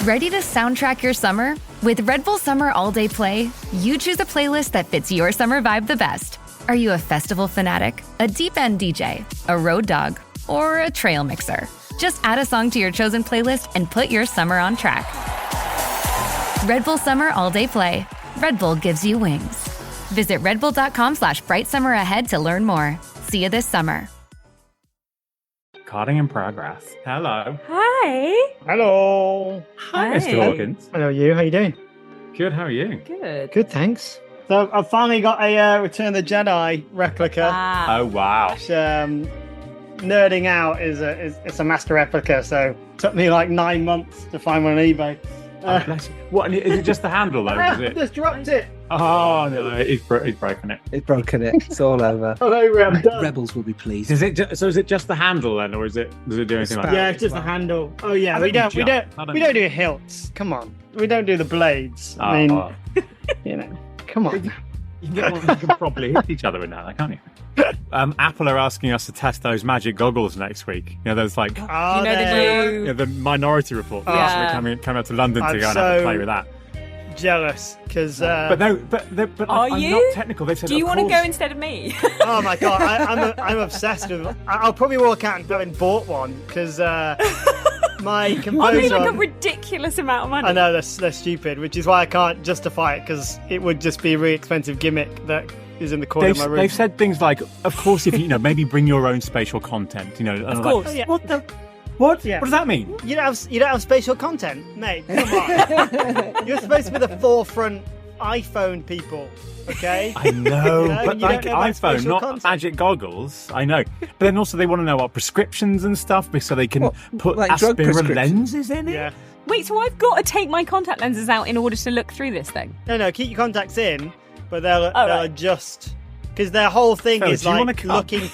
Ready to soundtrack your summer? With Red Bull Summer All Day Play, you choose a playlist that fits your summer vibe the best. Are you a festival fanatic, a deep-end DJ, a road dog, or a trail mixer? Just add a song to your chosen playlist and put your summer on track. Red Bull Summer All Day Play. Red Bull gives you wings. Visit redbull.com/brightsummer ahead to learn more. See you this summer. Carding in progress. Hello. Hi. Hello. Hi, Mr. Hawkins. Hello, you. How you doing? Good, how are you? Good. Good, thanks. So I've finally got a Return of the Jedi replica. Oh, wow. Which, nerding out it's a master replica, so it took me like 9 months to find one on eBay. Oh, bless you. What, is it just the handle, though? Is I it? just dropped it. Oh, no, he's broken it. It's broken it. It's all over. All over it, I'm done. Rebels will be pleased. Is it just the handle, then, or does it do anything like that? Yeah, it's just the handle. Oh yeah, we don't do hilts. Come on, we don't do the blades. I mean, you know, come on. You can probably hit each other in that, can't you? Apple are asking us to test those magic goggles next week. You know, those like the Minority Report. Yeah. So we're coming out to London to go and have a play with that. Jealous because Are I'm you? not technical. They've said, Do you want to course. go instead of me? oh my god, I'm obsessed with. I'll probably walk out and go and bought one because my composer. I mean, like a ridiculous amount of money. I know they're stupid, which is why I can't justify it because it would just be a really expensive gimmick that is in the corner of my room. They've said things like, of course, if you maybe bring your own spatial content. You know, and Of I'm course. Like, Yeah. What the? What? Yeah. What does that mean? You don't have spatial content, mate. Come on. You're supposed to be the forefront iPhone people, okay? I know, You know, but you like don't know about iPhone, spatial not content. magic goggles. I know, but then also they want to know about prescriptions and stuff, so they can put like drug aspirin prescriptions? lenses in it. Yeah. Wait, so I've got to take my contact lenses out in order to look through this thing? No, keep your contacts in, but they'll right. adjust because their whole thing Phil, is do you wanna like come? looking.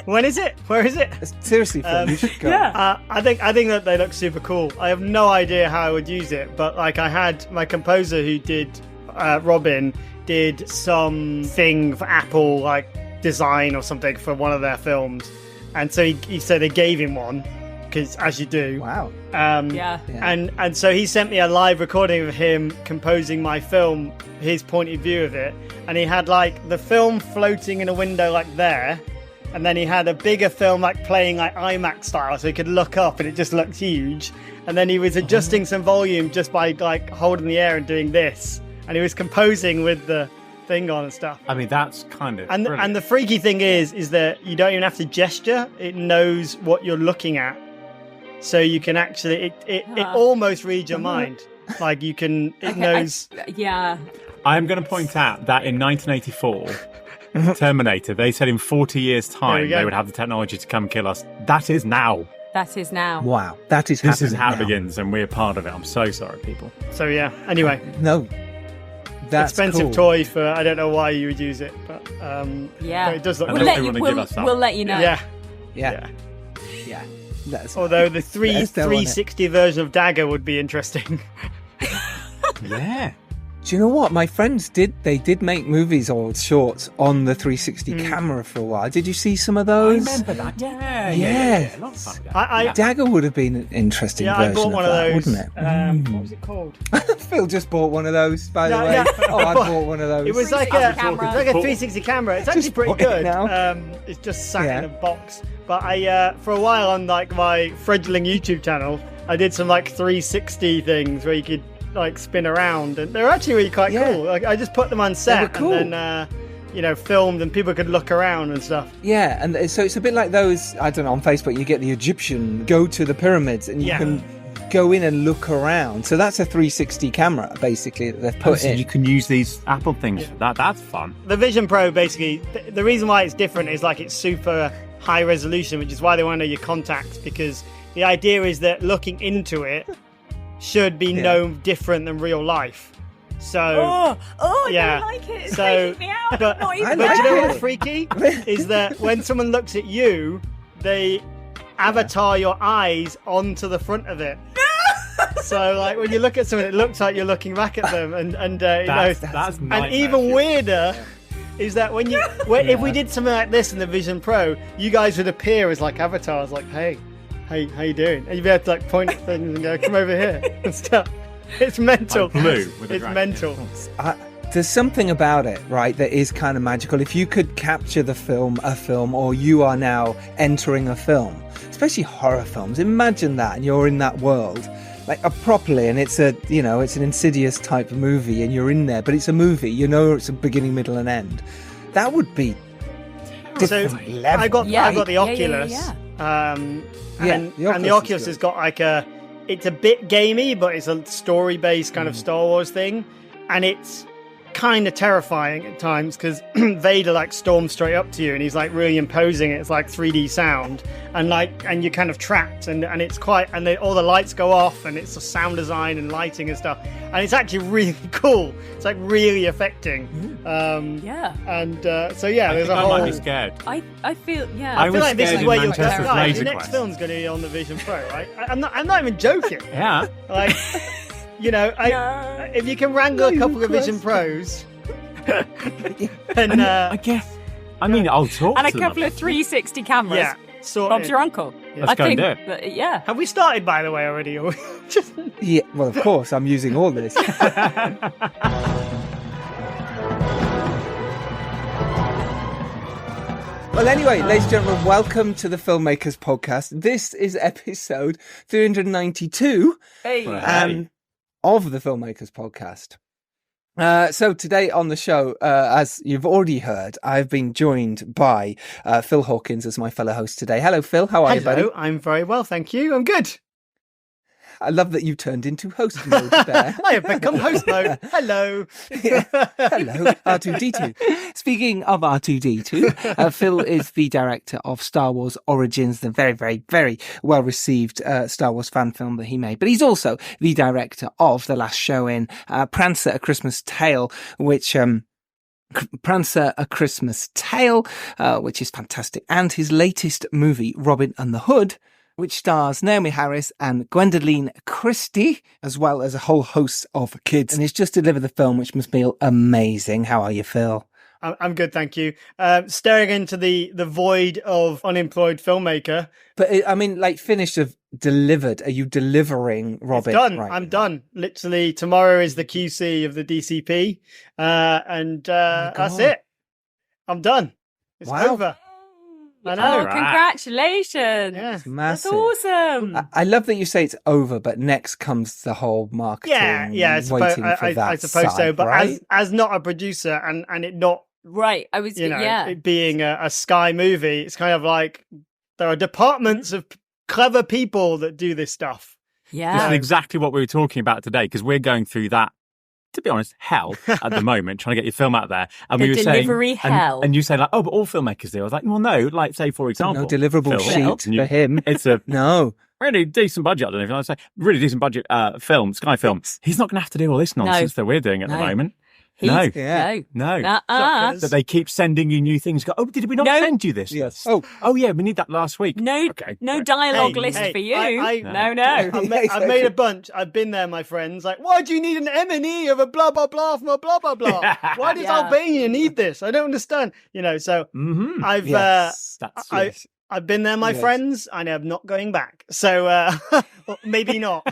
When is it? Where is it? Seriously, Phil, you should go. Yeah. I think that they look super cool. I have no idea how I would use it, but like I had my composer who did Robin did something for Apple like design or something for one of their films, and so he said they gave him one because as you do. Wow. Yeah. And so he sent me a live recording of him composing my film, his point of view of it, and he had like the film floating in a window like there. And then he had a bigger film like playing like IMAX style, so he could look up and it just looked huge. And then he was adjusting some volume just by like holding the air and doing this. And he was composing with the thing on and stuff. I mean, that's kind of And the freaky thing is that you don't even have to gesture; it knows what you're looking at, so you can actually it almost reads your mind. Like you can, it knows. Yeah. I'm going to point out that in 1984. Terminator, they said in 40 years' time they would have the technology to come kill us. That is now. That is now. Wow. That is This is how it now. begins, and we're part of it. I'm so sorry, people. So yeah. Anyway, No. That's expensive cool. toy for I don't know why you would use it, but Yeah. but it does look And cool. let you- wanna give us that. We'll let you know. Yeah. Yeah. Yeah. That's Although the Let us know on it. 360 version of Dagr would be interesting. Yeah. Do you know what? My friends did make movies or shorts on the 360 camera for a while. Did you see some of I those? remember that. Yeah. Yeah. A lot of fun. I Dagger would have been an interesting yeah, I version bought one of of that, those. wouldn't it? What was it called? Phil just bought one of those, by the No, way. yeah. Oh, I bought one of those. It was like 360 a camera. 360 camera. It's actually Just pretty bought it good. now. It's just sat Yeah. in a box. But I for a while on like my fledgling YouTube channel, I did some like 360 things where you could like spin around, and they're actually really quite Yeah. cool. Like I just put them on set were cool. and then filmed, and people could look around and stuff. Yeah, and so it's a bit like those, I don't know, on Facebook you get the Egyptian go to the pyramids and you can go in and look around. So that's a 360 camera, basically, that they've put So in. you can use these Apple things for that. That's fun. The Vision Pro, basically, the reason why it's different is like it's super high resolution, which is why they want to know your contacts, because the idea is that looking into it should be no different than real life. So, I yeah. don't like it. It's So, freaking me out. but, Not even but you know that. what's freaky? Is that when someone looks at you, they avatar your eyes onto the front of it. So, like, when you look at someone, it looks like you're looking back at them, and That's and nightmare even shit. weirder is that if we did something like this in the Vision Pro, you guys would appear as like avatars, like, hey, how you doing? And you'd be able to like point at things and go, come over here and stuff. It's mental. Like blue with a It's dragon. mental. There's something about it, right, that is kind of magical. If you could capture a film, or you are now entering a film, especially horror films, imagine that, and you're in that world, like properly, and it's an Insidious type movie, and you're in there, but it's a movie, it's a beginning, middle, and end. That would be different level. I got the Oculus. Yeah, And the Oculus the Oculus is has got it's a bit gamey, but it's a story-based kind of Star Wars thing, and it's kind of terrifying at times because Vader like storms straight up to you and he's like really imposing. It's like 3D sound and you're kind of trapped and it's quite, and all the lights go off and it's the sound design and lighting and stuff, and it's actually really cool. It's like really affecting. So yeah, there's a whole. I might be scared. I feel I feel like this is where Manchester's guys, Laser the next Quest. film's going to be on the Vision Pro, right? I'm not even joking. Yeah. Like, if you can wrangle a couple of Vision Pros, then I guess. I mean, I'll talk and a to them. couple of 360 cameras. yeah, sorted. Bob's your uncle. Let's go and do it. Yeah. Have we started, by the way, already? Or just... Yeah, well, of course, I'm using all this. Well, anyway, ladies and gentlemen, welcome to the Filmmakers podcast. This is episode 392 of the Filmmakers podcast. So today on the show, as you've already heard, I've been joined by Phil Hawkins as my fellow host today. Hello, Phil. How are you, buddy? Hello, I'm very well, thank you. I'm good. I love that you turned into host mode there. I have become host mode. Hello. Hello, R2-D2. Speaking of R2-D2, Phil is the director of Star Wars Origins, the very, very, very well-received Star Wars fan film that he made. But he's also the director of The Last Show in Prancer, A Christmas Tale, which... Prancer, A Christmas Tale, which is fantastic. And his latest movie, Robin and the Hood, which stars Naomi Harris and Gwendoline Christie, as well as a whole host of kids. And he's just delivered the film, which must feel amazing. How are you, Phil? I'm good, thank you. Staring into the void of unemployed filmmaker. But I mean, like, finished of delivered. Are you delivering Robin? It's done. Right I'm now? Done. Literally, tomorrow is the QC of the DCP. That's it. I'm done. It's Wow. over. I know. Oh, congratulations. Yeah. It's That's massive. awesome. I love that you say it's over, but next comes the whole marketing. Yeah, I suppose, waiting for that I suppose so. side, But right? as not a producer and it not, Right. I was, it being a Sky movie, it's kind of like there are departments of clever people that do this stuff. This Yeah. is exactly what we were talking about today, because we're going through that, to be honest, hell at the moment, trying to get your film out there. And The we were delivery saying, hell. And you say, like, oh, but all filmmakers do. I was like, well, no, like, say, for example, No deliverable Phil, sheet for him. It's a No. really decent budget. I don't know if I say really decent budget film, Sky film. He's not going to have to do all this nonsense that we're doing at the No. moment. He's- Yeah. No. Nuh-uh. That they keep sending you new things. Go, oh, did we not No. send you this? Yes. Oh, yeah, we need that last week. No, Okay, no right. dialogue Hey, list hey, for you. I- No. I've made a bunch. I've been there, my friends. Like, why do you need an M&E of a blah, blah, blah from a blah, blah, blah? Why does Yeah. Albania need this? I don't understand. So Mm-hmm. I've Yes. That's I've been there, my Yes. friends, and I'm not going back. So well, maybe not.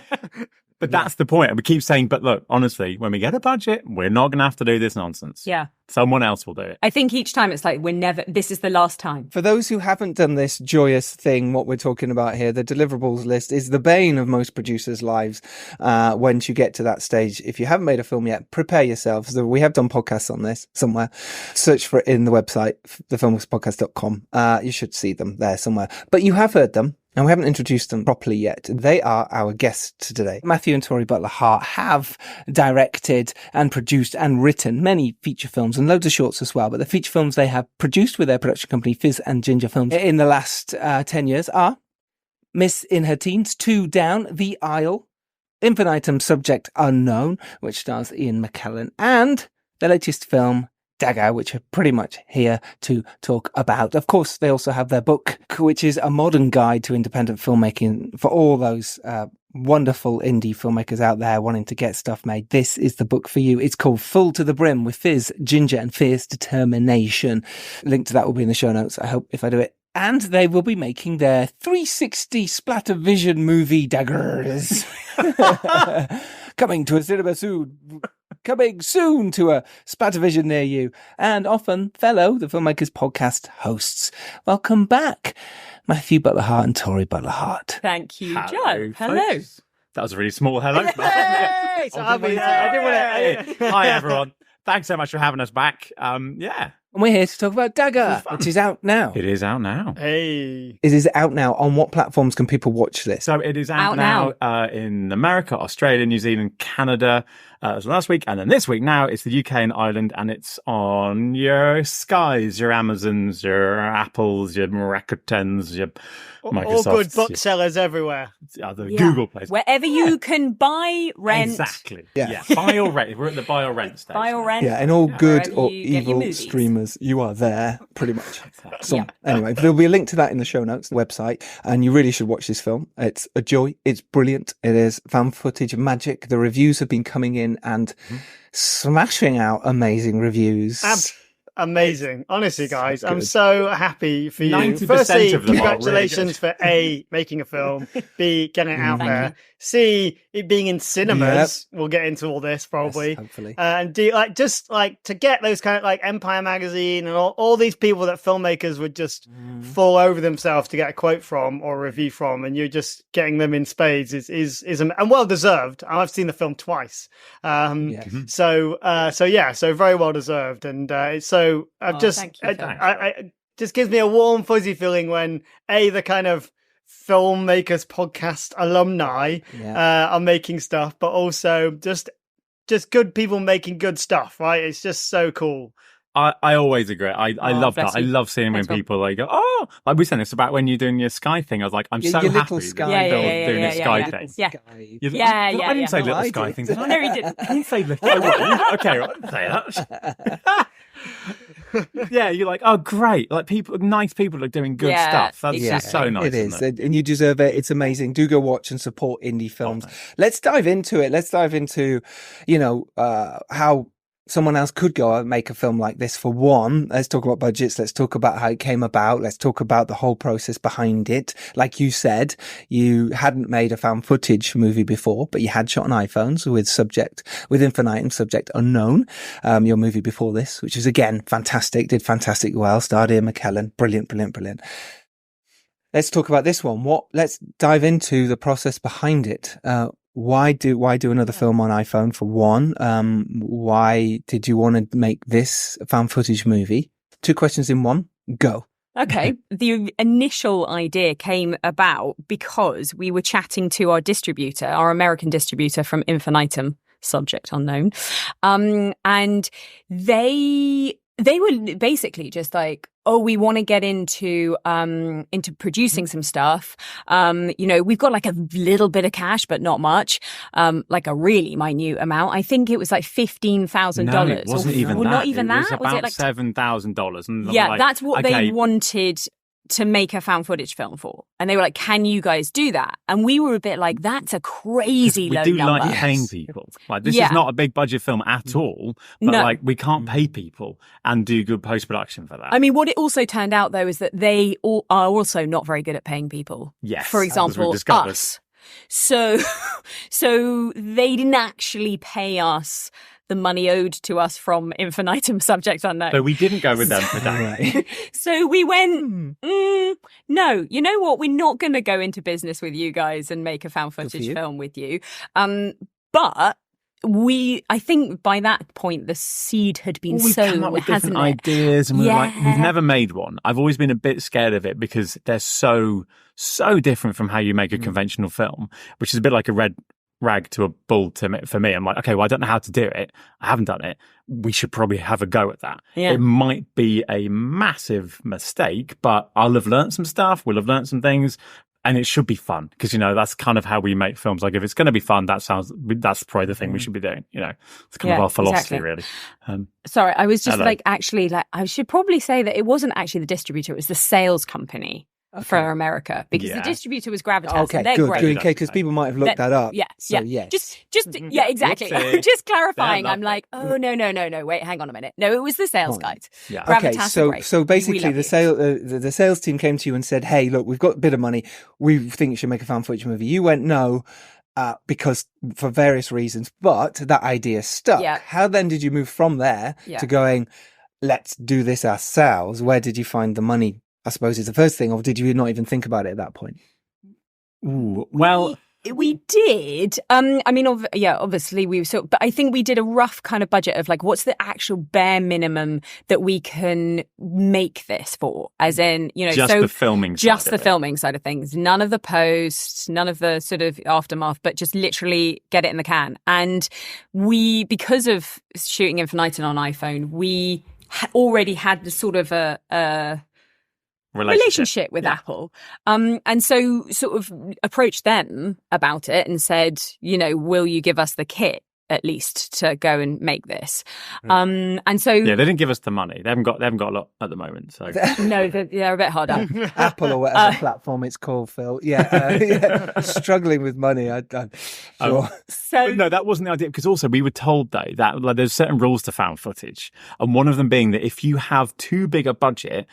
But that's the point. And we keep saying, but look, honestly, when we get a budget, we're not going to have to do this nonsense. Yeah. Someone else will do it. I think each time it's like, this is the last time. For those who haven't done this joyous thing, what we're talking about here, the deliverables list is the bane of most producers' lives. Once you get to that stage, if you haven't made a film yet, prepare yourselves. We have done podcasts on this somewhere. Search for it in the website, thefilmmakerspodcast.com. You should see them there somewhere. But you have heard them. And we haven't introduced them properly yet. They are our guests today. Matthew and Tori Butler Hart have directed and produced and written many feature films and loads of shorts as well. But the feature films they have produced with their production company, Fizz and Ginger Films, in the last 10 years are Miss in Her Teens, 2 Down, The Isle, Infinitum, Subject Unknown, which stars Ian McKellen, and the latest film, Dagr, which are pretty much here to talk about. Of course, they also have their book, which is a modern guide to independent filmmaking for all those wonderful indie filmmakers out there wanting to get stuff made. This is the book for you. It's called Full to the Brim with Fizz, Ginger and Fierce Determination. Link to that will be in the show notes. I hope if I do it And they will be making their 360 Splattervision movie Daggers. Coming to a cinema soon. Coming soon to a Splattervision near you. And often fellow The Filmmakers podcast hosts. Welcome back, Matthew Butler Hart and Tori Butler Hart. Thank you, Hello, Joe. Hello. folks. That was a really small hello. Hey! So I didn't want to. Hi, everyone. Thanks so much for having us back. Yeah. And we're here to talk about Dagr, which is out now. It is out now. Hey. It is out now. On what platforms can people watch this? So it is out now in America, Australia, New Zealand, Canada, as last week. And then this week now it's the UK and Ireland, and it's on your Skies, your Amazons, your Apples, your Rakutens, your Microsofts. All good booksellers everywhere. The Google place. Wherever you can buy, rent. Exactly. Yeah. Buy or rent. We're at the buy or rent stage. Buy or rent. Yeah, and all good Wherever or you get your evil movies. streamers, you are there, pretty much. Anyway, there'll be a link to that in the show notes, the website, and you really should watch this film. It's a joy. It's brilliant. It is found footage magic. The reviews have been coming in and smashing out amazing reviews. Amazing. Honestly, guys, I'm so happy for you. 90% Firstly, of them are congratulations for A, making a film, B, getting it out there, C, it being in cinemas. Yep. We'll get into all this probably. Yes, hopefully. And D, just to get those kind of like Empire Magazine and all these people that filmmakers would just fall over themselves to get a quote from or a review from, and you're just getting them in spades is and well deserved. I've seen the film twice. So very well deserved. And it's so I've it just gives me a warm fuzzy feeling when the kind of Filmmakers podcast alumni are making stuff, but also just good people making good stuff, right? It's just so cool. I always agree. I love that. You. I love seeing when people like go, oh, like we said this about when you're doing your Sky thing. I was like, I'm so your happy little that Sky you're thing. doing a Sky Yeah. thing. Yeah. I didn't say little I Sky did. thing. Did I? No, he didn't. I didn't say little. Okay, right. I didn't say that. Yeah, you're like, oh, great. Like nice people are doing good stuff. That's just so nice. It is. Isn't it? And you deserve it. It's amazing. Do go watch and support indie films. Let's dive into it. Let's dive into, how someone else could go and make a film like this. For one, let's talk about budgets. Let's talk about how it came about. Let's talk about the whole process behind it. Like you said, you hadn't made a found footage movie before, but you had shot on iPhones with Infinitum, subject unknown. Your movie before this, which is again fantastic, did fantastic well. Starred Ian McKellen. Brilliant. Let's talk about this one. Let's dive into the process behind it. Why do another film on iPhone for one? Why did you want to make this found footage movie? 2 questions in one. Go. Okay. The initial idea came about because we were chatting to our distributor, our American distributor from Infinitum, subject unknown. And they were basically just like, oh, we want to get into producing some stuff. We've got like a little bit of cash, but not much. Like a really minute amount. I think it was like $15,000. No, it wasn't even that. Not even that. It was about $7,000. Yeah, that's what they wanted to make a found footage film for. And they were like, can you guys do that? And we were a bit like, that's a crazy low number. We do like paying people. Like, this is not a big budget film at all, but like we can't pay people and do good post-production for that. I mean, what it also turned out though is that they are also not very good at paying people. Yes. For example, us. So they didn't actually pay us the money owed to us from Infinitum, subject unknown. So we didn't go with them for that. Right. So we went, no, you know what? We're not going to go into business with you guys and make a found footage film with you. But I think by that point, the seed had been sown, come up with hasn't different it? ideas, and we were like, we've never made one. I've always been a bit scared of it because they're so different from how you make a conventional film, which is a bit like a red rag to a bull for me. I'm like, okay, well, I don't know how to do it. I haven't done it. We should probably have a go at that. Yeah. It might be a massive mistake, but I'll have learned some stuff. We'll have learned some things. And it should be fun because, that's kind of how we make films. Like, if it's going to be fun, that's probably the thing we should be doing. It's kind of our philosophy, really. Sorry, I was just I should probably say that it wasn't actually the distributor, it was the sales company. For America, because the distributor was Gravitas. Okay, and they're good. great. Good, because people might have looked that up. Yeah, so, yes. Just Yeah, exactly. Whoopsie. Just clarifying. They're I'm like, oh no. Wait, hang on a minute. No, it was the sales guide. Yeah. Okay, Gravitas so are great. so We basically love the sales team came to you and said, "Hey, look, we've got a bit of money. We think you should make a found footage movie." You went no. Because for various reasons, but that idea stuck. Yeah. How then did you move from there to going, let's do this ourselves? Where did you find the money, I suppose, is the first thing, or did you not even think about it at that point? Ooh, well, we did. I mean, obviously we but I think we did a rough kind of budget of like, what's the actual bare minimum that we can make this for? As in, just the filming side just of the it. filming side of things. None of the posts, none of the sort of aftermath, but just literally get it in the can. And we, because of shooting Infinitum on iPhone, we already had the sort of a relationship with Apple. And so sort of approached them about it and said, will you give us the kit at least to go and make this? And so yeah, they didn't give us the money. They haven't got a lot at the moment. So no, they're a bit hard up. Apple or whatever platform it's called, Phil. Yeah, struggling with money. I'm sure. So no, that wasn't the idea, because also we were told though that like, there's certain rules to found footage, and one of them being that if you have too big a budget,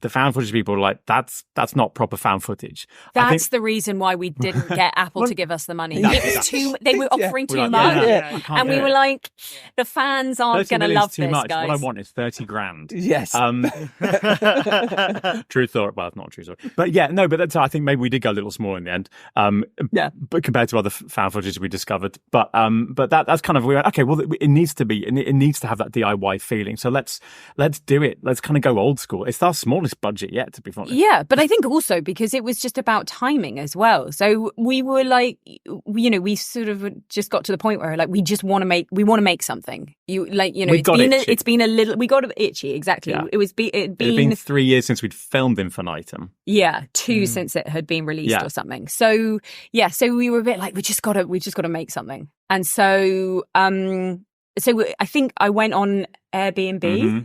the found footage people are like, that's not proper found footage. That's the reason why we didn't get Apple to give us the money. No, It was too. They were offering too like, much. I can't And do we it. were like, the fans aren't 30 going to million's love too this, much. guys. What I want is 30 grand. Yes. True thought. Well, it's not a true story. But yeah, no, but that's, I think maybe we did go a little small in the end. But compared to other found footage we discovered. But that's kind of, we went, okay, well, it needs to be, it needs to have that DIY feeling. So let's do it. Let's kind of go old school. It's our smallest budget yet, to be honest. Yeah, but I think also because it was just about timing as well. So we were like, we sort of just got to the point where like we want to make something. It's been a little. We got a bit itchy. Exactly. Yeah. It had been 3 years since we'd filmed Infinitum. Yeah, 2 since it had been released or something. So yeah, so we were a bit like we just got to make something. And so I think I went on Airbnb. Mm-hmm.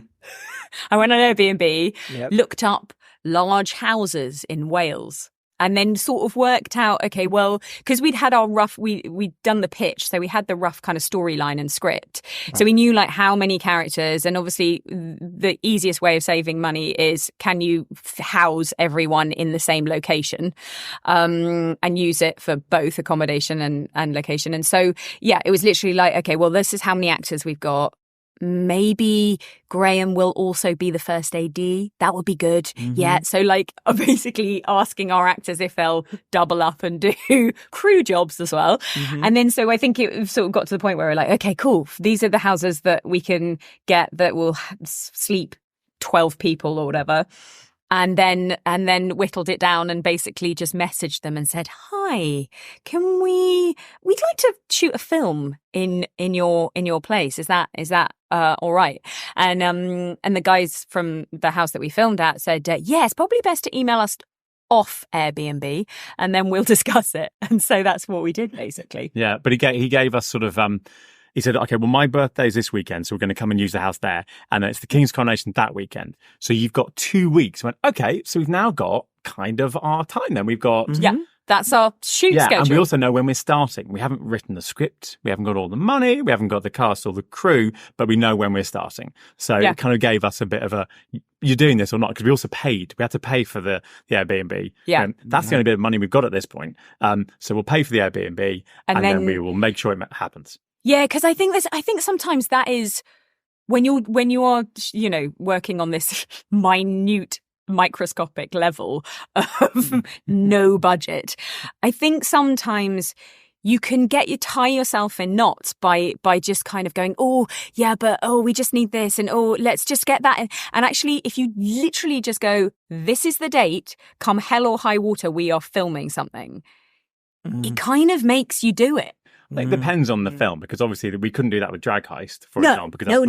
I went on Airbnb, Yep. looked up large houses in Wales, and then sort of worked out, okay, well, because we'd had our rough, we'd done the pitch, so we had the rough kind of storyline and script. Right. So we knew like how many characters, and obviously the easiest way of saving money is can you house everyone in the same location, and use it for both accommodation and location. And so, yeah, it was literally like, okay, well, this is how many actors we've got. Maybe Graham will also be the first AD. That would be good. Mm-hmm. Yeah. So like basically asking our actors if they'll double up and do crew jobs as well. Mm-hmm. And then so I think it sort of got to the point where we're like, okay, cool. These are the houses that we can get that will sleep 12 people or whatever. And then whittled it down and basically just messaged them and said, "Hi, we'd like to shoot a film in your place. Is that all right?" And the guys from the house that we filmed at said, "Yeah, it's probably best to email us off Airbnb and then we'll discuss it." And so that's what we did basically. Yeah, but he gave us sort of he said, okay, well, my birthday's this weekend, so we're going to come and use the house there. And then it's the King's Coronation that weekend. So you've got 2 weeks. I went, okay, so we've now got kind of our time then. We've got... Yeah, that's our shoot schedule. And we also know when we're starting. We haven't written the script. We haven't got all the money. We haven't got the cast or the crew, but we know when we're starting. So it kind of gave us a bit of a... You're doing this or not? Because we also paid. We had to pay for the Airbnb. Yeah. That's the only bit of money we've got at this point. So we'll pay for the Airbnb and then we will make sure it happens. Yeah, because I think sometimes that is when you are working on this minute microscopic level of no budget. I think sometimes you can tie yourself in knots by just kind of going, oh yeah, but we just need this, and let's just get that. And actually, if you literally just go, this is the date, come hell or high water, we are filming something. It kind of makes you do it. It depends on the film, because obviously we couldn't do that with Drag Heist, for example. Because No.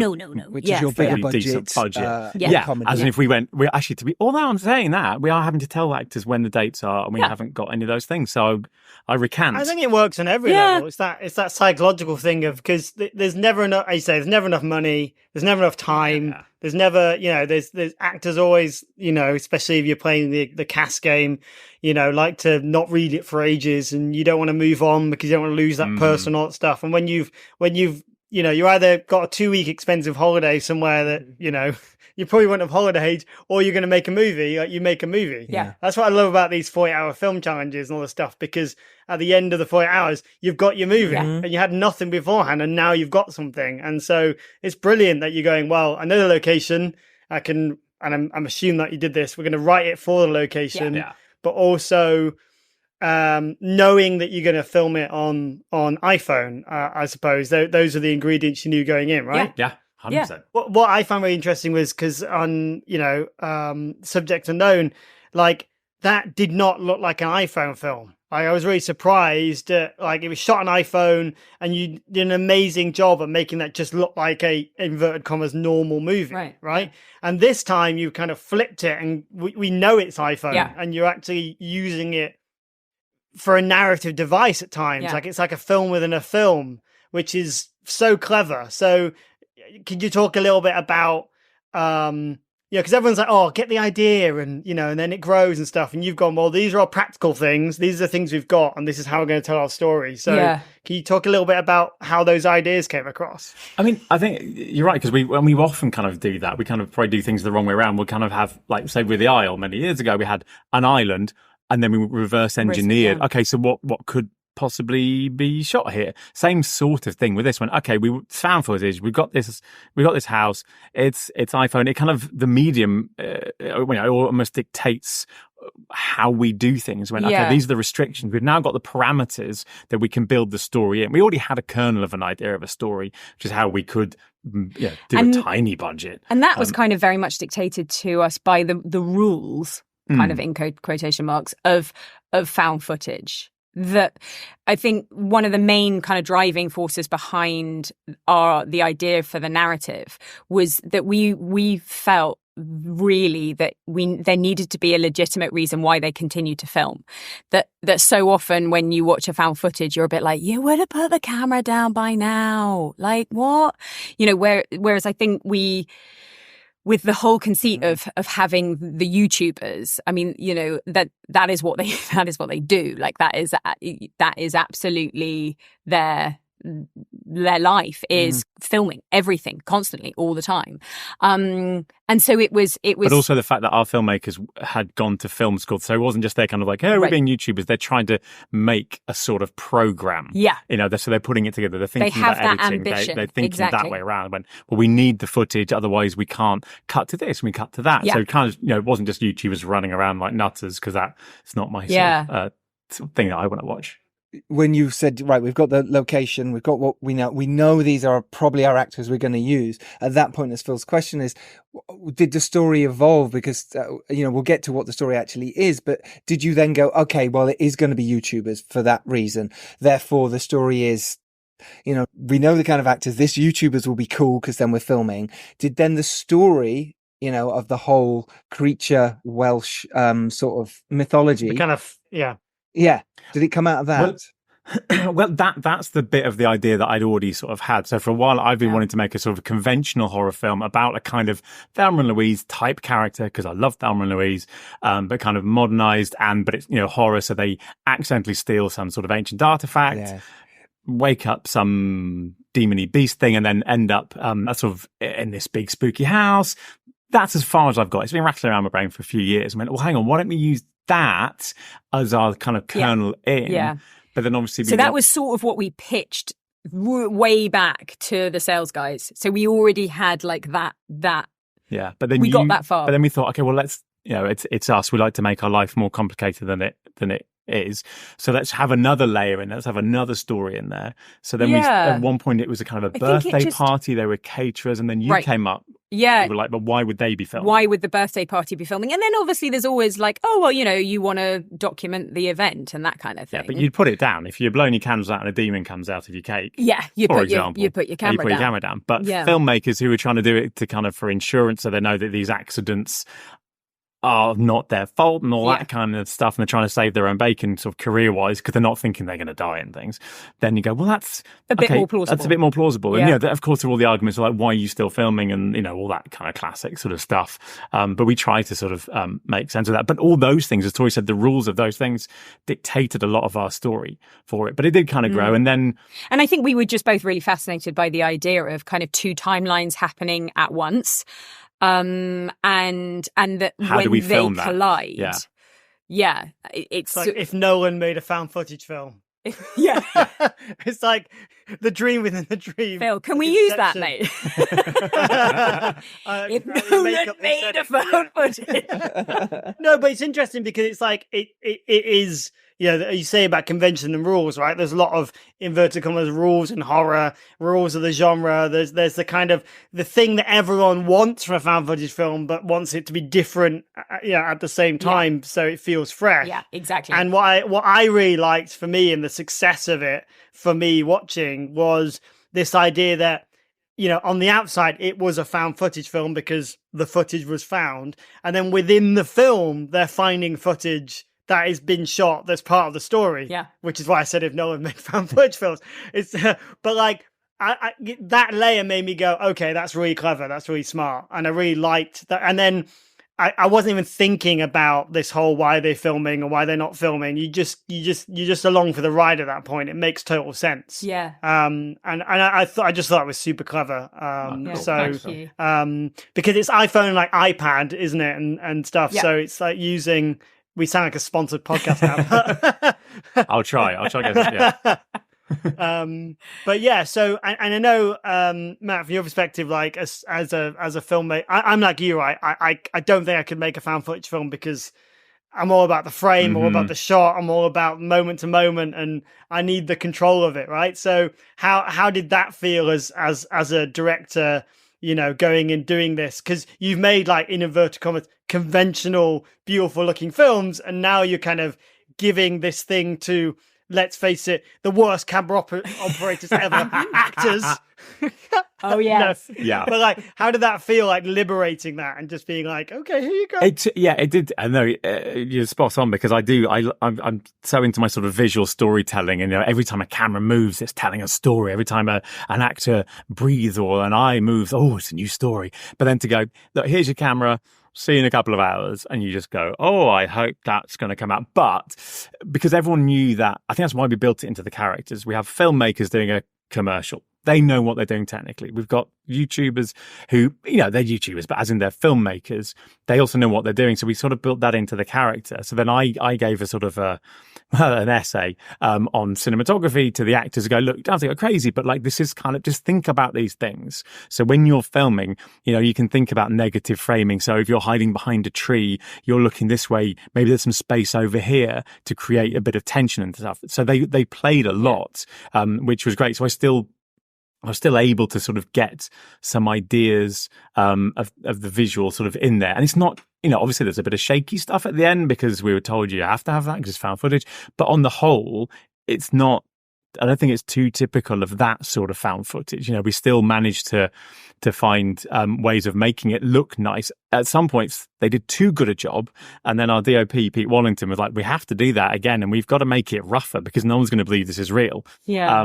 Which is your bigger budget. Decent budget. Comedy. As in if we went, we're actually although I'm saying that, we are having to tell actors when the dates are, and we haven't got any of those things. So I recant. I think it works on every level. It's that psychological thing of, because there's never enough. I say there's never enough money. There's never enough time. There's never, there's actors always, especially if you're playing the cast game, like to not read it for ages, and you don't want to move on because you don't want to lose that person, all that stuff. And when you've you either got a 2-week expensive holiday somewhere that, you probably wouldn't have holidayed, or you're going to make a movie, like you make a movie. Yeah. That's what I love about these 40-hour film challenges and all this stuff, because at the end of the 40 hours, you've got your movie and you had nothing beforehand, and now you've got something. And so it's brilliant that you're going, well, I know the location, I'm assuming that you did this. We're going to write it for the location, but also knowing that you're going to film it on iPhone, I suppose. Those are the ingredients you knew going in, right? Yeah. 100%. What I found really interesting was because on Subject Unknown, like that did not look like an iPhone film. I was really surprised that it was shot on iPhone, and you did an amazing job of making that just look like a inverted commas normal movie, right? And this time you kind of flipped it, and we know it's iPhone, and you're actually using it for a narrative device at times. Like it's like a film within a film, which is so clever. So could you talk a little bit about, because everyone's like, oh, get the idea, and, and then it grows and stuff. And you've gone, well, these are all practical things. These are the things we've got, and this is how we're going to tell our story. So can you talk a little bit about how those ideas came across? I mean, I think you're right, because when we often kind of do that, we kind of probably do things the wrong way around. We'll kind of have, like, say with the Isle many years ago, we had an island, and then we reverse engineered. Okay, so what could possibly be shot here? Same sort of thing with this one. Okay, we found footage. We got this house. It's iPhone. It kind of, the medium almost dictates how we do things. Okay, these are the restrictions. We've now got the parameters that we can build the story in. We already had a kernel of an idea of a story, which is how we could do a tiny budget. And that was kind of very much dictated to us by the rules, kind of in quotation marks, of found footage. That I think one of the main kind of driving forces behind the idea for the narrative was that we felt really that there needed to be a legitimate reason why they continued to film. That so often when you watch a found footage, you're a bit like, you would have put the camera down by now. Like what? Whereas I think with the whole conceit of having the YouTubers, I mean, that is what they do. Like that is absolutely their life is filming everything constantly all the time. And so it was but also the fact that our filmmakers had gone to film school, so it wasn't just they're kind of like, hey, we're being YouTubers. They're trying to make a sort of program. So they're putting it together. They're thinking about editing. They're thinking that way around. Well, we need the footage, otherwise we can't cut to this and we cut to that. So it kind of, it wasn't just YouTubers running around like nutters, because that's not my sort of thing that I want to watch. When you said, right, we've got the location, we've got what we know these are probably our actors we're going to use. At that point, as Phil's question is, did the story evolve? Because, we'll get to what the story actually is, but did you then go, okay, well, it is going to be YouTubers for that reason. Therefore, the story is, we know the kind of actors, this YouTubers will be cool because then we're filming. Did then the story, of the whole creature Welsh sort of mythology. The kind of, Yeah. Did it come out of that? Well, that's the bit of the idea that I'd already sort of had. So for a while, I've been wanting to make a sort of conventional horror film about a kind of Thelma and Louise type character, because I love Thelma and Louise, but kind of modernized, but it's, horror. So they accidentally steal some sort of ancient artifact, wake up some demony beast thing, and then end up sort of in this big spooky house. That's as far as I've got. It's been rattling around my brain for a few years. I went, well, hang on, why don't we use that as our kind of kernel in? But then obviously that was sort of what we pitched way back to the sales guys. So we already had like that. Yeah, but then we got that far. But then we thought, okay, well, let's, it's us. We like to make our life more complicated than it is. So let's have another layer in there. Let's have another story in there. So then at one point it was a kind of a birthday party. There were caterers, and then you came up. Yeah. We were like, but why would they be filming? Why would the birthday party be filming? And then obviously there's always like, oh, well, you want to document the event and that kind of thing. Yeah, but you'd put it down. If you're blowing your candles out and a demon comes out of your cake. Yeah, you put your camera down. But filmmakers who are trying to do it to kind of for insurance, so they know that these accidents are not their fault and all Yeah. that kind of stuff, and they're trying to save their own bacon sort of career-wise because they're not thinking they're going to die and things, then you go, well, that's A bit more plausible. That's a bit more plausible. Yeah. And, of course, there are all the arguments like, why are you still filming, and, all that kind of classic sort of stuff. But we try to sort of make sense of that. But all those things, as Tori said, the rules of those things dictated a lot of our story for it. But it did kind of grow. And then... And I think we were just both really fascinated by the idea of kind of two timelines happening at once. And that How when do we they film that? collide, It's like if Nolan made a found footage film. yeah. It's like the dream within the dream. Phil, can we use that, Inception. mate? If Nolan makeup made instead a of- found yeah. footage. No, but it's interesting because it's like it is, you say about convention and rules, right? There's a lot of inverted commas rules in horror, rules of the genre. There's the kind of the thing that everyone wants from a found footage film, but wants it to be different, at the same time, so it feels fresh. Yeah, exactly. And what I really liked for me and the success of it for me watching was this idea that, on the outside, it was a found footage film because the footage was found. And then within the film, they're finding footage that has been shot that's part of the story. Yeah. Which is why I said if no one made found footage films. It's, but like, I that layer made me go, okay, that's really clever. That's really smart. And I really liked that. And then I wasn't even thinking about this whole why they're filming or why they're not filming. You're just along for the ride at that point. It makes total sense. Yeah. And I just thought it was super clever. Thank you. Because it's iPhone like iPad, isn't it? And stuff. Yeah. So it's like using, we sound like a sponsored podcast now. I'll try. Yeah. But yeah, so and I know Matt, from your perspective, like as a filmmaker, I'm like you, right? I don't think I could make a found footage film because I'm all about the frame, all about the shot, I'm all about moment to moment, and I need the control of it, right? So how did that feel as a director, going and doing this? Because you've made, like, in inverted commas, conventional, beautiful looking films, and now you're kind of giving this thing to, let's face it, the worst camera operators ever, actors. Oh, yes. Yeah. But like, how did that feel, like liberating that and just being like, okay, here you go? It did. I know you're spot on, because I'm so into my sort of visual storytelling, and every time a camera moves, it's telling a story. Every time an actor breathes or an eye moves, it's a new story. But then to go, look, here's your camera, see you in a couple of hours, and you just go, I hope that's going to come out. But because everyone knew that, I think that's why we built it into the characters. We have filmmakers doing a commercial. They know what they're doing technically. We've got YouTubers who, they're YouTubers, but as in they're filmmakers, they also know what they're doing. So we sort of built that into the character. So then I gave a sort of an essay on cinematography to the actors to go, look, you don't have to go crazy, but like, this is kind of, just think about these things. So when you're filming, you can think about negative framing. So if you're hiding behind a tree, you're looking this way, maybe there's some space over here to create a bit of tension and stuff. So they played a lot, which was great. So I was still able to sort of get some ideas of the visual sort of in there. And it's not, obviously there's a bit of shaky stuff at the end because we were told you have to have that because it's found footage. But on the whole, it's not, I don't think it's too typical of that sort of found footage. We still managed to find ways of making it look nice. At some points, they did too good a job. And then our DOP, Pete Wallington, was like, we have to do that again. And we've got to make it rougher because no one's going to believe this is real. Yeah.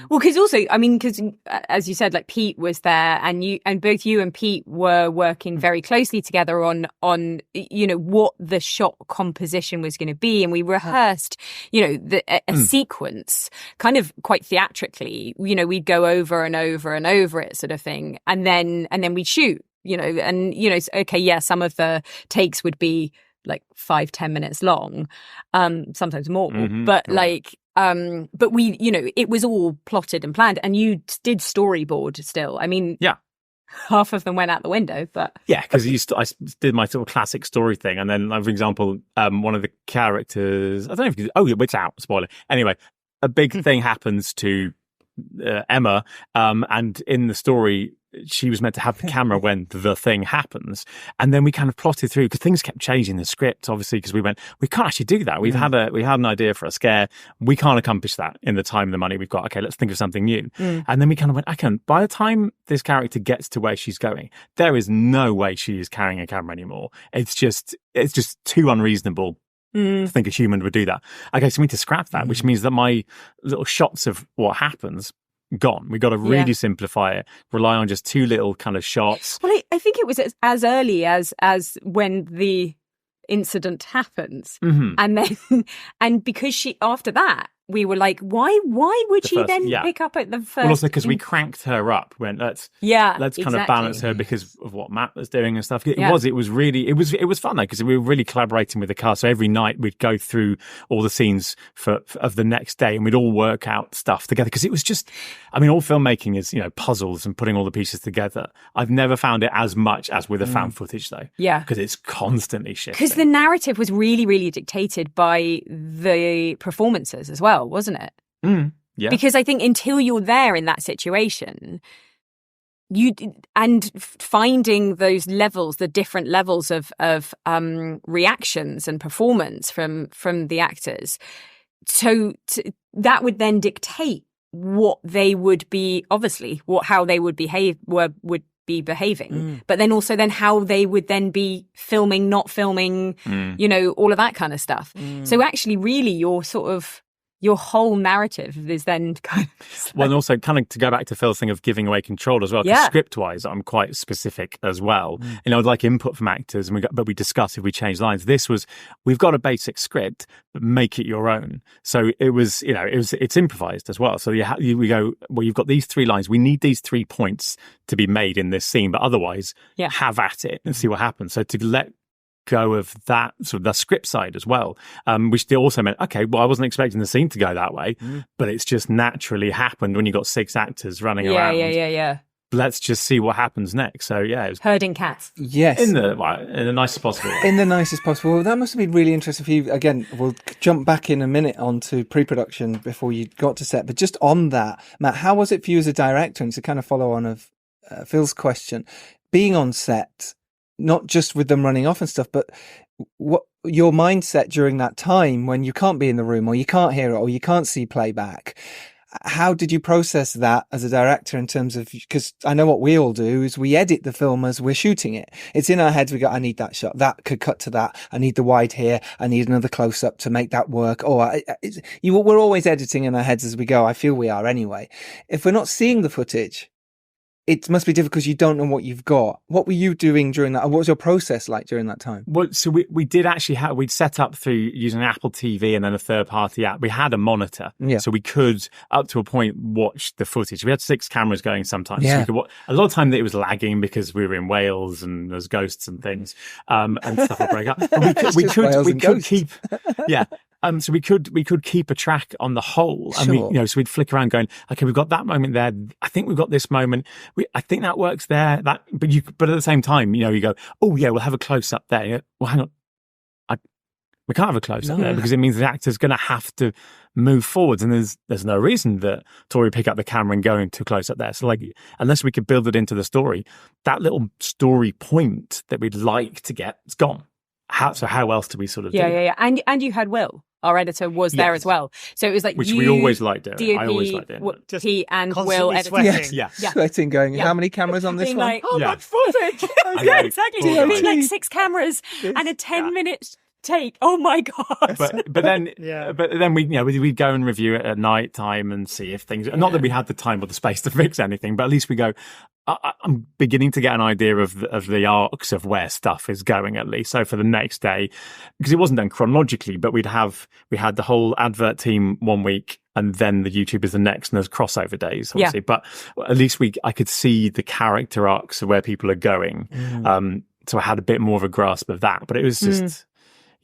Well, because also, because as you said, like Pete was there and both you and Pete were working very closely together on what the shot composition was going to be. And we rehearsed, a sequence kind of quite theatrically. We'd go over and over and over it sort of thing. And then we'd shoot. Some of the takes would be like 5-10 minutes long, sometimes more, but but we, it was all plotted and planned, and you did storyboard still. I mean, yeah, half of them went out the window, but yeah, because I did my sort of classic story thing, and then, for example, one of the characters, I don't know if it's out, spoiler. Anyway, a big thing happens to Emma, and in the story, she was meant to have the camera when the thing happens. And then we kind of plotted through, because things kept changing the script, obviously, because we can't actually do that. We had an idea for a scare. We can't accomplish that in the time and the money we've got. Okay, let's think of something new. And then we kind of went, okay, by the time this character gets to where she's going, there is no way she is carrying a camera anymore. It's just too unreasonable to think a human would do that. Okay, so we need to scrap that, which means that my little shots of what happens gone. We got to really simplify it, rely on just 2 little kind of shots. Well, I think it was as early as when the incident happens, and because she, after that, we were like, why would she then pick up at the first? Well, also because we cranked her up. Went let's kind of balance her because of what Matt was doing and stuff. It was really fun though, because we were really collaborating with the cast. So every night we'd go through all the scenes of the next day, and we'd all work out stuff together. Because it was just, I mean, all filmmaking is, puzzles and putting all the pieces together. I've never found it as much as with the found footage though. Yeah, because it's constantly shifting. Because the narrative was really, really dictated by the performances as well, wasn't it? Yeah. Because I think until you're there in that situation, finding those levels, the different levels of reactions and performance from the actors, so that would then dictate what they would be, obviously, how they would behave, would be behaving, but then also how they would then be filming, not filming, all of that kind of stuff. So actually, really, your whole narrative is then kind of... Well, and also kind of to go back to Phil's thing of giving away control as well, because script-wise, I'm quite specific as well. I'd like input from actors, but we discuss if we change lines. This was, we've got a basic script, but make it your own. So it was, it's improvised as well. So we go, well, you've got these 3 lines. We need these 3 points to be made in this scene, but otherwise, have at it and see what happens. So to let go of that sort of the script side as well, which also meant, okay, well, I wasn't expecting the scene to go that way, but it's just naturally happened when you got 6 actors running around. Yeah. Let's just see what happens next. So it was herding cats. Yes, in the nicest possible way. In the nicest possible. Well, that must have been really interesting for you. Again, we'll jump back in a minute onto pre-production before you got to set, but just on that, Matt, how was it for you as a director? And to kind of follow on of Phil's question, being on set, not just with them running off and stuff, but what your mindset during that time when you can't be in the room, or you can't hear it, or you can't see playback. How did you process that as a director in terms of, because I know what we all do is we edit the film as we're shooting it. It's in our heads. We go, I need that shot. That could cut to that. I need the wide here. I need another close up to make that work. We're always editing in our heads as we go. I feel we are anyway. If we're not seeing the footage, it must be difficult because you don't know what you've got. What were you doing during that? What was your process like during that time? Well, so we did actually we'd set up through using an Apple TV and then a third-party app. We had a monitor, so we could, up to a point, watch the footage. We had 6 cameras going sometimes. So we could a lot of time that it was lagging because we were in Wales and there's ghosts and things, and stuff would break up. But we could keep, so we could keep a track on the whole, and so we'd flick around going, okay, we've got that moment there. I think we've got this moment. I think that works there. But at the same time, you go, oh yeah, we'll have a close up there. Well, hang on, we can't have a close up there because it means the actor's going to have to move forwards, and there's no reason that Tori pick up the camera and go into close up there. So unless we could build it into the story, that little story point that we'd like to get, it's gone. How else do we sort of do? Yeah. And you had Will. Our editor was there as well. So it was like, which we always liked doing. DOP, I always liked doing it. He and Will editing. Yes. Sweating, going, how many cameras on this being one? Like, much footage. Yeah, exactly. Being like 6 cameras and a 10-minute take. Oh my God. But then we'd go and review it at night time and see if things, not that we had the time or the space to fix anything, but at least we go, I'm beginning to get an idea of the arcs of where stuff is going, at least. So for the next day, because it wasn't done chronologically, but we had the whole advert team one week, and then the YouTubers the next, and there's crossover days, obviously. But at least I could see the character arcs of where people are going. So I had a bit more of a grasp of that. But it was just,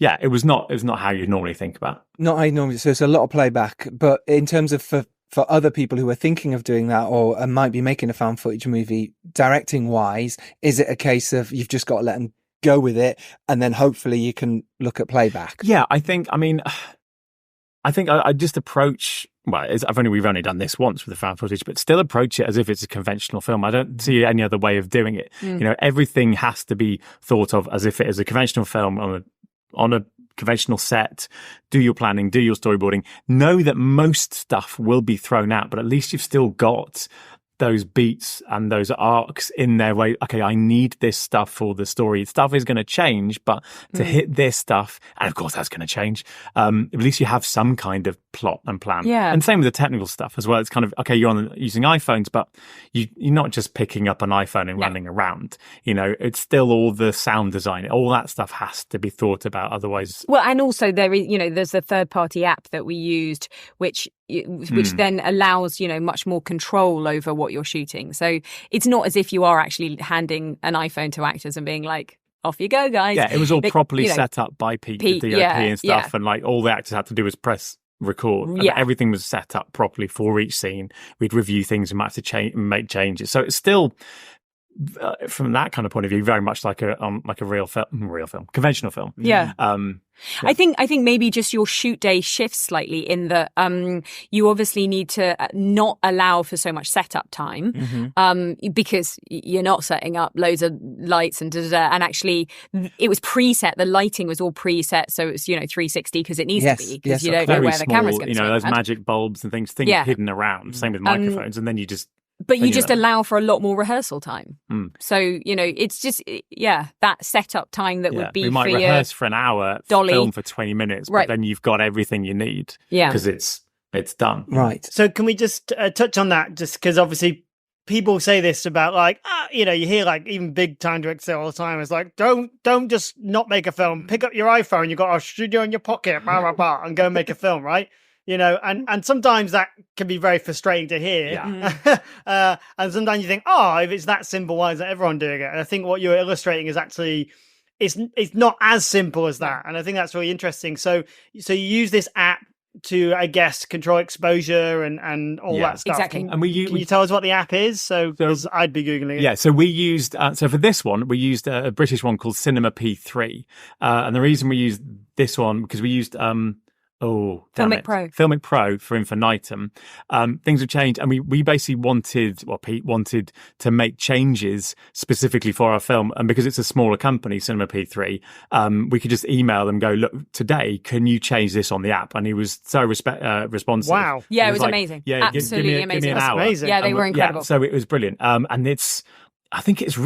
it was not how you normally think about. Not how you normally. So it's a lot of playback, but in terms of for other people who are thinking of doing that or might be making a found footage movie, directing wise, is it a case of you've just got to let them go with it and then hopefully you can look at playback? Yeah, I think I just approach we've only done this once with the found footage, but still approach it as if it's a conventional film. I don't see any other way of doing it. Everything has to be thought of as if it is a conventional film on a conventional set. Do your planning, do your storyboarding. Know that most stuff will be thrown out, but at least you've still got those beats and those arcs in their way. Okay, I need this stuff for the story. Stuff is going to change, but to hit this stuff, and of course that's going to change, at least you have some kind of plot and plan. Yeah. And same with the technical stuff as well. It's kind of, okay, you're using iPhones, but you're not just picking up an iPhone and running around. It's still all the sound design. All that stuff has to be thought about. Otherwise... Well, and also there is, there's a third-party app that we used, which then allows, much more control over what you're shooting. So it's not as if you are actually handing an iPhone to actors and being like, off you go, guys. Yeah, it was all properly set up by Pete, the DOP and stuff. And like all the actors had to do was press record. And everything was set up properly for each scene. We'd review things and might have to make changes. So it's still... from that kind of point of view, very much like a real film, conventional film. Yeah. I think maybe just your shoot day shifts slightly in that you obviously need to not allow for so much setup time because you're not setting up loads of lights and and actually it was preset. The lighting was all preset, so it's 360 because it needs to be because you don't know where the camera's going to be. Those magic bulbs and things hidden around. Same with microphones, and then you just. But you just allow for a lot more rehearsal time. So, it's just, that setup time that would be for we might rehearse for an hour, dolly. Film for 20 minutes, but then you've got everything you need. Yeah. Because it's done. Right. So can we just touch on that? Just because obviously people say this about like, you hear like even big time directors say all the time, it's like, don't just not make a film. Pick up your iPhone, you've got a studio in your pocket, blah, blah, blah, and go make a film, right? And sometimes that can be very frustrating to hear. Yeah. And sometimes you think, if it's that simple, why isn't everyone doing it? And I think what you're illustrating is actually, it's not as simple as that. And I think that's really interesting. So you use this app to, I guess, control exposure and all that stuff. Exactly. Can you tell us what the app is? So I'd be Googling it. Yeah, so we used, so for this one, we used a British one called Cinema P3. And the reason we used this one, because we used... Filmic Pro for Infinitum. Things have changed, and we basically Pete wanted to make changes specifically for our film, and because it's a smaller company, Cinema P3, we could just email them, go, look, today, can you change this on the app? And he was so responsive. Wow. Yeah, it was like, amazing. Yeah, absolutely amazing. Give me an hour. Amazing. Yeah, they were incredible. Yeah, so it was brilliant. And I think it's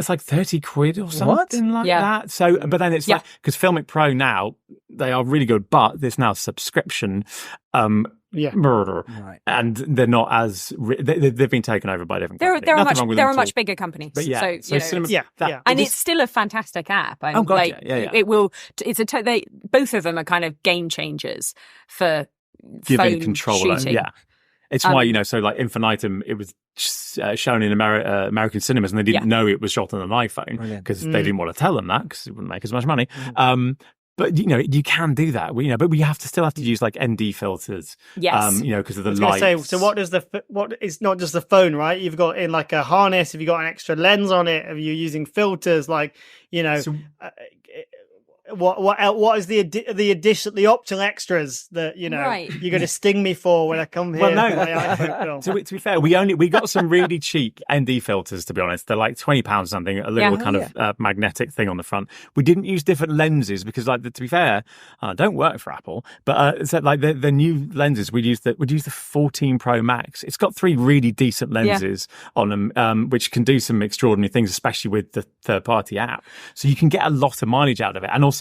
like 30 quid or something like that. So, but then it's like, because Filmic Pro now, they are really good, but there's now subscription, murder. Right. And they're not as, they've been taken over by different companies. They're a much bigger company. But and it's still a fantastic app. And it will, both of them are kind of game changers for giving phone control. shooting. Yeah. It's why, so like Infinitum, it was shown in American cinemas and they didn't know it was shot on an iPhone because they didn't want to tell them that because it wouldn't make as much money. But, you can do that, but we still have to use like ND filters, because of the lights. So it's not just the phone, right? You've got in like a harness, have you got an extra lens on it? Are you using filters? Like, what is the optional extras that you're going to sting me for when I come here? Well, no. To be fair, we got some really cheap ND filters. To be honest, they're like £20 something. A little of magnetic thing on the front. We didn't use different lenses because, like, to be fair, I don't work for Apple, but so like the new lenses we'd use the 14 Pro Max. It's got 3 really decent lenses on them, which can do some extraordinary things, especially with the third-party app. So you can get a lot of mileage out of it, and also,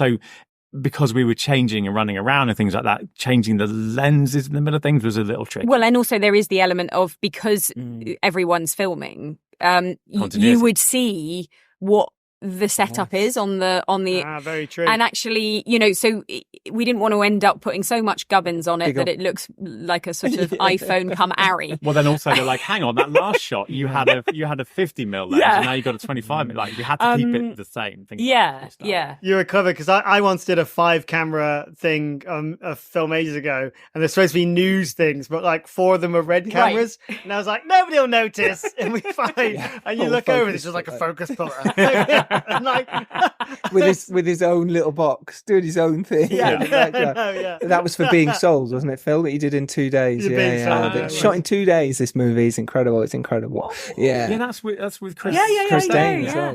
because we were changing and running around and things like that, changing the lenses in the middle of things was a little tricky. Well, and also there is the element of, because everyone's filming, you would see what the setup is on the very true. And actually, so we didn't want to end up putting so much gubbins on it that it looks like a sort of iPhone come Arri. Well, then also they're like, hang on, that last shot you had a 50mm lens and now you got a 25mm. Like, you had to keep it the same. You were clever, because I once did a 5-camera thing a film ages ago, and there's supposed to be news things, but like 4 of them were red cameras, and I was like, nobody will notice, and we fine. And you look over, this is like a focus puller. And like, with his own little box, doing his own thing. yeah, Yeah. That was for Being Souls, wasn't it, Phil? That you did in 2 days. Shot in 2 days. This movie is incredible. It's incredible. Yeah, that's with Chris. Chris Dane as well.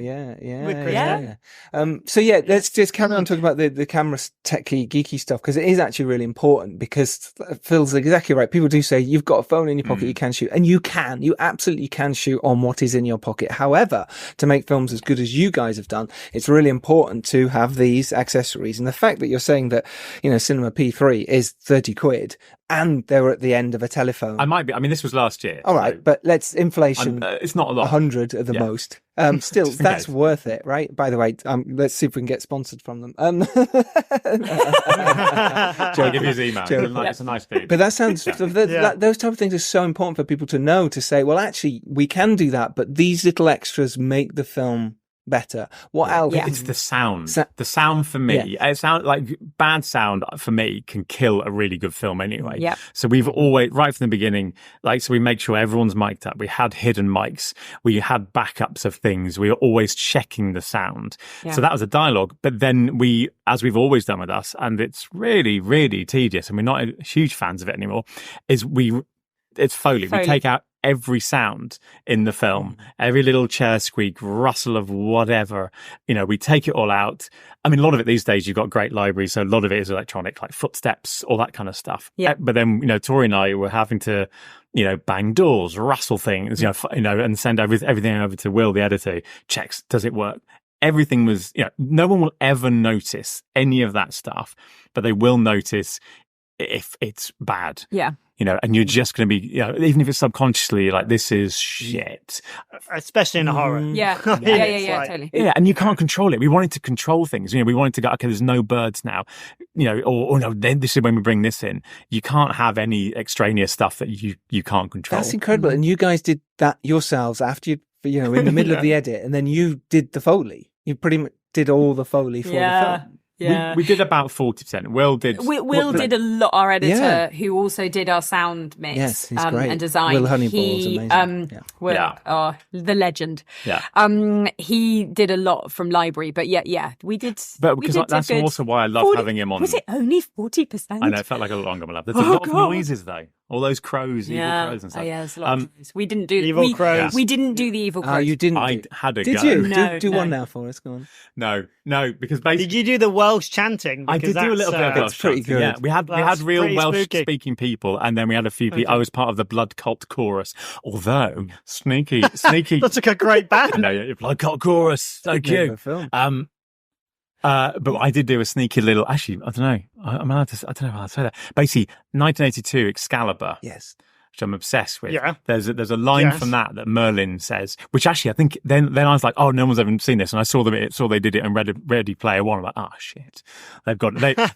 So let's just carry on talking about the camera techie geeky stuff, because it is actually really important. Because Phil's exactly right. People do say you've got a phone in your pocket, you can shoot, and you absolutely can shoot on what is in your pocket. However, to make films as good as you guys have done, it's really important to have these accessories. And the fact that you're saying that, Cinema P3 is 30 quid and they were at the end of a telephone. I might be. I mean, this was last year. All right, but let's inflation. It's not a lot. 100 at the most. Still, that's worth it, right? By the way, let's see if we can get sponsored from them. I'll give you his email. It's a nice feed. But that sounds, those type of things are so important for people to know, to say, well, actually, we can do that, but these little extras make the film better. What else? It's the sound. The sound for me, it sounds like bad sound for me can kill a really good film anyway. Yeah. So we've always, right from the beginning, so we make sure everyone's mic'd up. We had hidden mics. We had backups of things. We were always checking the sound. Yeah. So that was a dialogue. But then we, as we've always done with us, and it's really, really tedious, and we're not huge fans of it anymore, it's Foley. We take out every sound in the film, every little chair squeak, rustle of whatever, we take it all out. I mean, a lot of it these days, you've got great libraries, so a lot of it is electronic, like footsteps, all that kind of stuff. Yeah. But then, Tori and I were having to, bang doors, rustle things, and send everything over to Will, the editor, checks, does it work? Everything was, no one will ever notice any of that stuff, but they will notice if it's bad. Yeah. And you're just going to be, even if it's subconsciously, like, this is shit. Especially in a horror. Yeah. Totally. Yeah, and you can't control it. We wanted to control things. We wanted to go, okay, there's no birds now. Or no, then this is when we bring this in. You can't have any extraneous stuff that you can't control. That's incredible. And you guys did that yourselves after in the middle of the edit, and then you did the Foley. You pretty much did all the Foley for the film. Yeah. We did about 40%. Will did. Will did a lot. Our editor, who also did our sound mix, yes, he's great. And design. Will Honeyball's amazing. The legend. Yeah. He did a lot from library, but we did. But because that's also why I love having him on. Was it only 40%? I know, it felt like a lot longer, my love. There's a lot of noises though. All those crows, evil crows and stuff. Yeah, there's a lot of crows. We didn't do evil crows. We didn't do the evil crows. Oh, you didn't. I had a did go. You? No, do one now for us. Go on. No, because basically, did you do the Welsh chanting? I did do a little bit of Welsh pretty chanting. good. Yeah, we had real Welsh speaking people, and then we had a few people. I was part of the Blood Cult chorus. Although sneaky. That's like a great band. No, Blood Cult chorus. Thank you. But I did do a sneaky little. Actually, I don't know. I'm allowed to. I don't know how to say that. Basically, 1982 Excalibur. Yes. Which I'm obsessed with. Yeah. There's a line from that Merlin says, which actually I think then I was like, oh, no one's ever seen this, and I saw they did it in Ready Player One. I'm like, oh shit,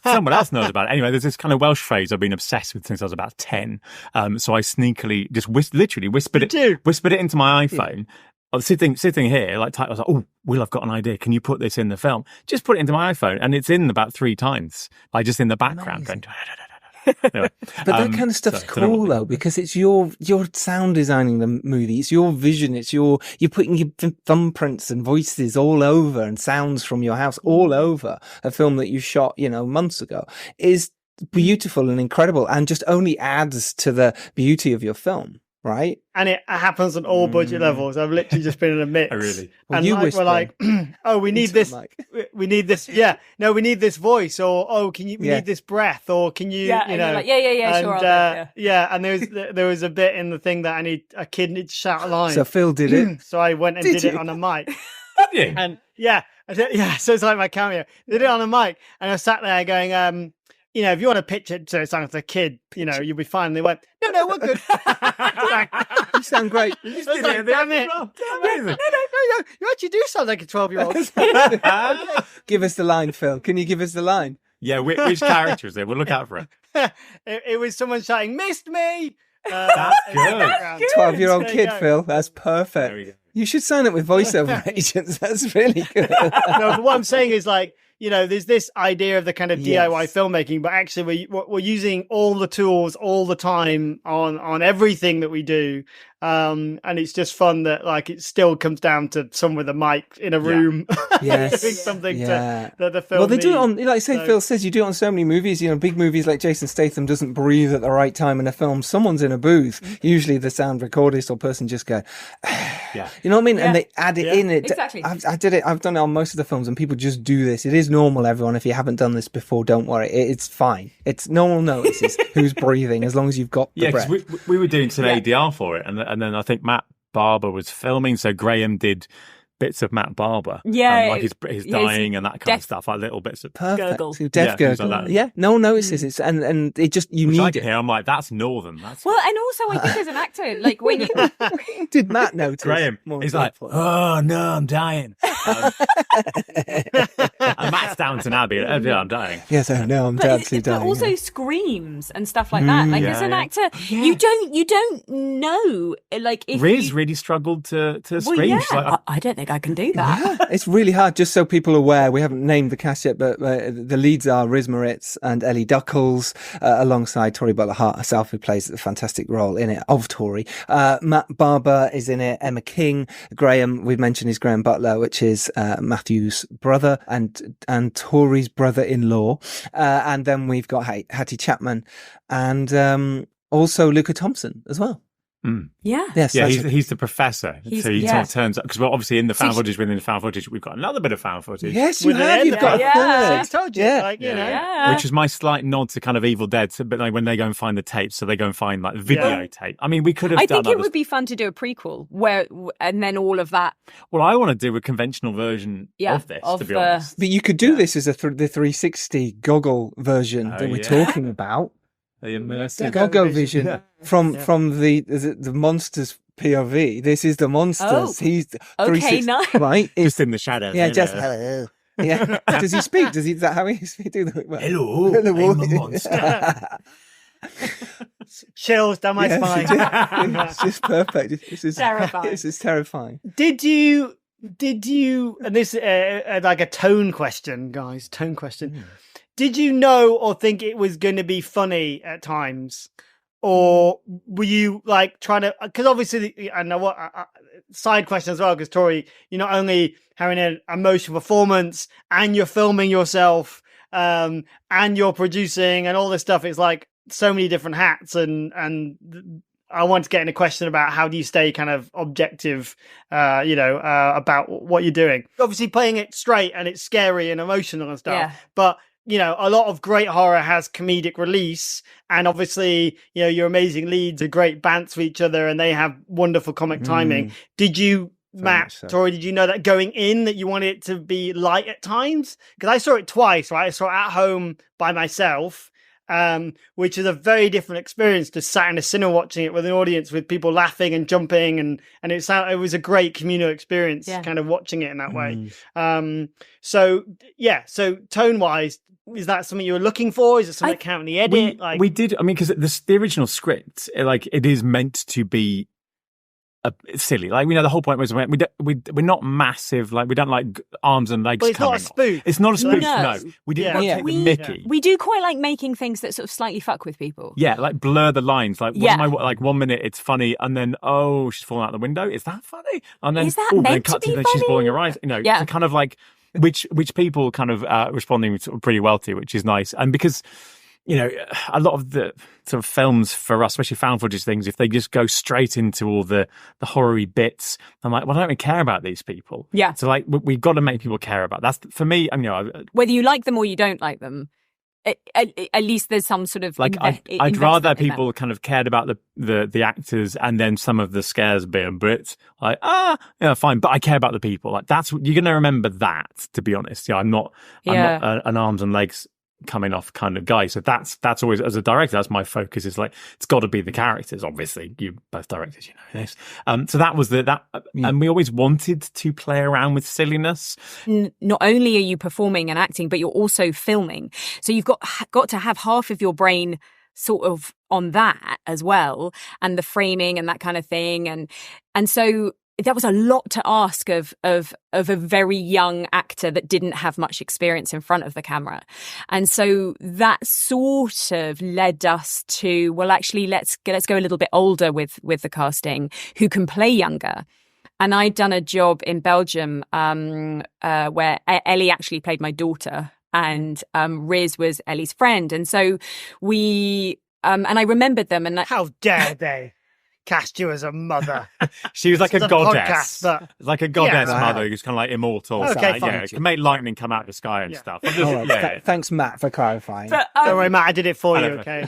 someone else knows about it. Anyway, there's this kind of Welsh phrase I've been obsessed with since I was about 10. So I sneakily just literally whispered it into my iPhone. Yeah. I was sitting here, I was like, oh, Will, I've got an idea. Can you put this in the film? Just put it into my iPhone, and it's in about 3 times, like just in the background. Going, anyway, but that kind of stuff's cool though, because it's your sound designing the movie. It's your vision. You're putting your thumbprints and voices all over, and sounds from your house all over a film that you shot, months ago. Is beautiful and incredible, and just only adds to the beauty of your film. Right, and it happens on all budget levels. I've literally just been in a mix. Oh, really? Well, and we're like, oh, we need this. We need this. Yeah, no, we need this voice, or we need this breath, or can you? Yeah, you know, like, yeah, and, sure. And there was a bit in the thing that a kid needed to shout a line. So Phil did it. So I went and did it on a mic. Did you? And so it's like my cameo. Did it on a mic, and I was sat there going, if you want to pitch it so it sounds like a kid, you'll be fine. And they went, no, we're good. You sound great. You just did it. Damn it. No. You actually do sound like a 12-year-old. Give us the line, Phil. Can you give us the line? Yeah, which character is it? We'll look out for it. It was someone shouting, missed me. That's good. 12-year-old kid, Phil. That's perfect. You should sign up with voiceover agents. That's really good. No, but what I'm saying is there's this idea of the kind of DIY filmmaking, but actually we're using all the tools all the time on everything that we do. And it's just fun that like it still comes down to someone with a mic in a room doing something that the film Well, they do it on, needs. like Phil says, you do it on so many movies. Big movies like Jason Statham doesn't breathe at the right time in a film. Someone's in a booth. Usually the sound recordist or person just go, you know what I mean? And they add it in. Exactly. I've done it on most of the films, and people just do this. It is normal, everyone. If you haven't done this before, don't worry. It's fine. No one notices who's breathing as long as you've got the breath. Yeah, because we were doing some ADR for it, and then I think Matt Barber was filming, so Graham did bits of Matt Barber, like his dying and that kind of stuff, like little bits of gurgle, death gurgle. Like no one notices it, and it just you which need I it. Hear, I'm like, that's northern. That's well, and also I think as an actor, like when you did Matt notice? Graham, he's like, oh no, I'm dying. And Matt's Downton Abbey. Oh, yeah, I'm dying. Yes, I know, I'm actually dying. But also screams and stuff like that. Like as an actor, you don't know. Like if Riz really struggled to scream. Yeah. She's like, I don't think I can do that. Yeah, it's really hard. Just so people are aware, we haven't named the cast yet, but the leads are Riz Moritz and Ellie Duckles, alongside Tori Butler Hart herself, who plays a fantastic role in it of Tori. Matt Barber is in it. Emma King. Graham, we've mentioned, is Graham Butler, which is Matthew's brother and Tori's brother-in-law. And then we've got Hattie Chapman and also Luca Thompson as well. Yeah. Yes, he's the professor. So he sort of turns up because we're obviously in the found footage. Within the found footage, we've got another bit of found footage. Yes, you have. You've got a third. I told you, Which is my slight nod to kind of Evil Dead. But like when they go and find the tapes, so they go and find like the videotape. I mean, we could have. I think it would be fun to do a prequel and then all of that. Well, I want to do a conventional version of this, to be honest. But you could do this as the 360 goggle version that we're talking about. The immersive Goggle vision from the monsters POV. This is the monsters. Oh. He's okay, nice. Right? Just in the shadows. Yeah, just hello. Yeah. Does he speak? Is that how he speaks? Hello, I'm a monster. Chills down my spine. It's just perfect. This is terrifying. This is terrifying. Did you? And this like a tone question, guys. Tone question. Did you know or think it was going to be funny at times? Or were you like trying to, because obviously, I know what, side question as well, because Tori, you're not only having an emotional performance and you're filming yourself, and you're producing and all this stuff. It's like so many different hats. And I want to get in a question about how do you stay kind of objective, about what you're doing. Obviously playing it straight and it's scary and emotional and stuff, but a lot of great horror has comedic release, and obviously, your amazing leads are great bants with each other and they have wonderful comic timing. Did you, Matt, Tori, did you know that going in that you wanted it to be light at times? Because I saw it twice, right? I saw it at home by myself, which is a very different experience to sat in a cinema watching it with an audience with people laughing and jumping, and it was a great communal experience kind of watching it in that way. So tone wise, is that something you were looking for? Is it something that came out in the edit? We did. I mean, because the original script, like it is meant to be silly. Like the whole point was we're not massive. Like we don't like arms and legs. But it's not a spoof. It's not a spoof. No, we didn't want to take the Mickey. We do quite like making things that sort of slightly fuck with people. Yeah, like blur the lines. Like like 1 minute it's funny, and then she's falling out the window. Is that funny? And then is that meant to be funny? Then she's blowing her eyes. To kind of like which people kind of responding sort of pretty well to, which is nice. And because a lot of the sort of films for us, especially found footage things, if they just go straight into all the horror-y bits, I'm like, well, I don't really care about these people. Yeah. So like, we've got to make people care about. That's for me. Whether you like them or you don't like them, at least there's some sort of like I'd rather people kind of cared about the actors and then some of the scares being Brits. Like fine, but I care about the people. Like that's you're going to remember that. To be honest, I'm not an arms and legs coming off kind of guy. So that's always, as a director, that's my focus, is like it's got to be the characters. Obviously you both directors, this. So that was and we always wanted to play around with silliness. Not only are you performing and acting, but you're also filming, so you've got to have half of your brain sort of on that as well, and the framing and that kind of thing, and so that was a lot to ask of a very young actor that didn't have much experience in front of the camera. And so that sort of led us to, well, actually, let's go a little bit older with the casting who can play younger. And I'd done a job in Belgium where Ellie actually played my daughter and Riz was Ellie's friend. And so we, and I remembered them. And how dare they cast you as a mother? She was like a goddess. Podcast, like a goddess mother who's kind of like immortal. Okay, fine. Yeah, can make lightning come out of the sky and stuff. Thanks, Matt, for clarifying. But, don't worry, Matt, I did it for you, okay?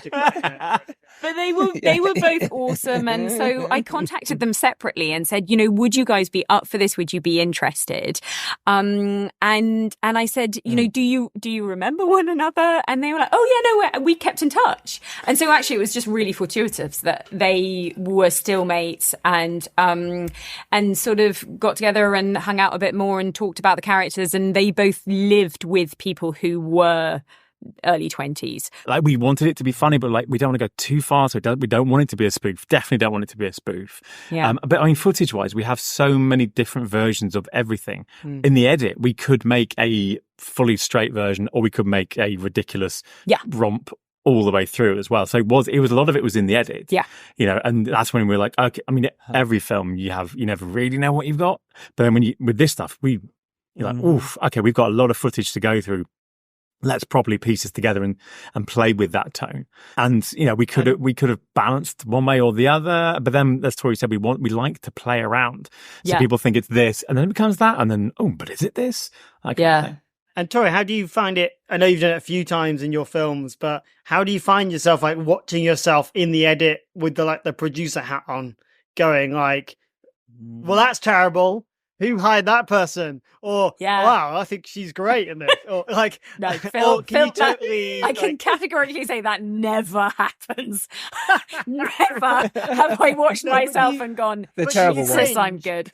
But they were both awesome. And so I contacted them separately and said, you know, would you guys be up for this? Would you be interested? And I said, you know, do you remember one another? And they were like, oh yeah, no, we kept in touch. And so actually it was just really fortuitous that they were still mates and sort of got together and hung out a bit more and talked about the characters. And they both lived with people who were early 20s. Like, we wanted it to be funny, but like we don't want to go too far, so we don't want it to be a spoof. Definitely don't want it to be a spoof. Yeah. But I mean, footage wise, we have so many different versions of everything. In the edit, we could make a fully straight version, or we could make a ridiculous romp all the way through as well. So it was a lot of it was in the edit. Yeah. You know, and that's when we were like, okay, I mean, every film you never really know what you've got. But then with this stuff, you're like, oof, okay, we've got a lot of footage to go through. Let's properly piece this together and play with that tone. And, you know, we could have balanced one way or the other. But then, as Tori said, we like to play around. So people think it's this, and then it becomes that, and then, oh, but is it this? Like, And Tori, how do you find it? I know you've done it a few times in your films, but how do you find yourself like watching yourself in the edit with the producer hat on, going like, well, that's terrible. Who hired that person? Or, wow, I think she's great in this. Or like, no, Phil, can you totally, I can categorically say that never happens. Never have I watched myself and gone, the terrible Jesus, one. I'm good.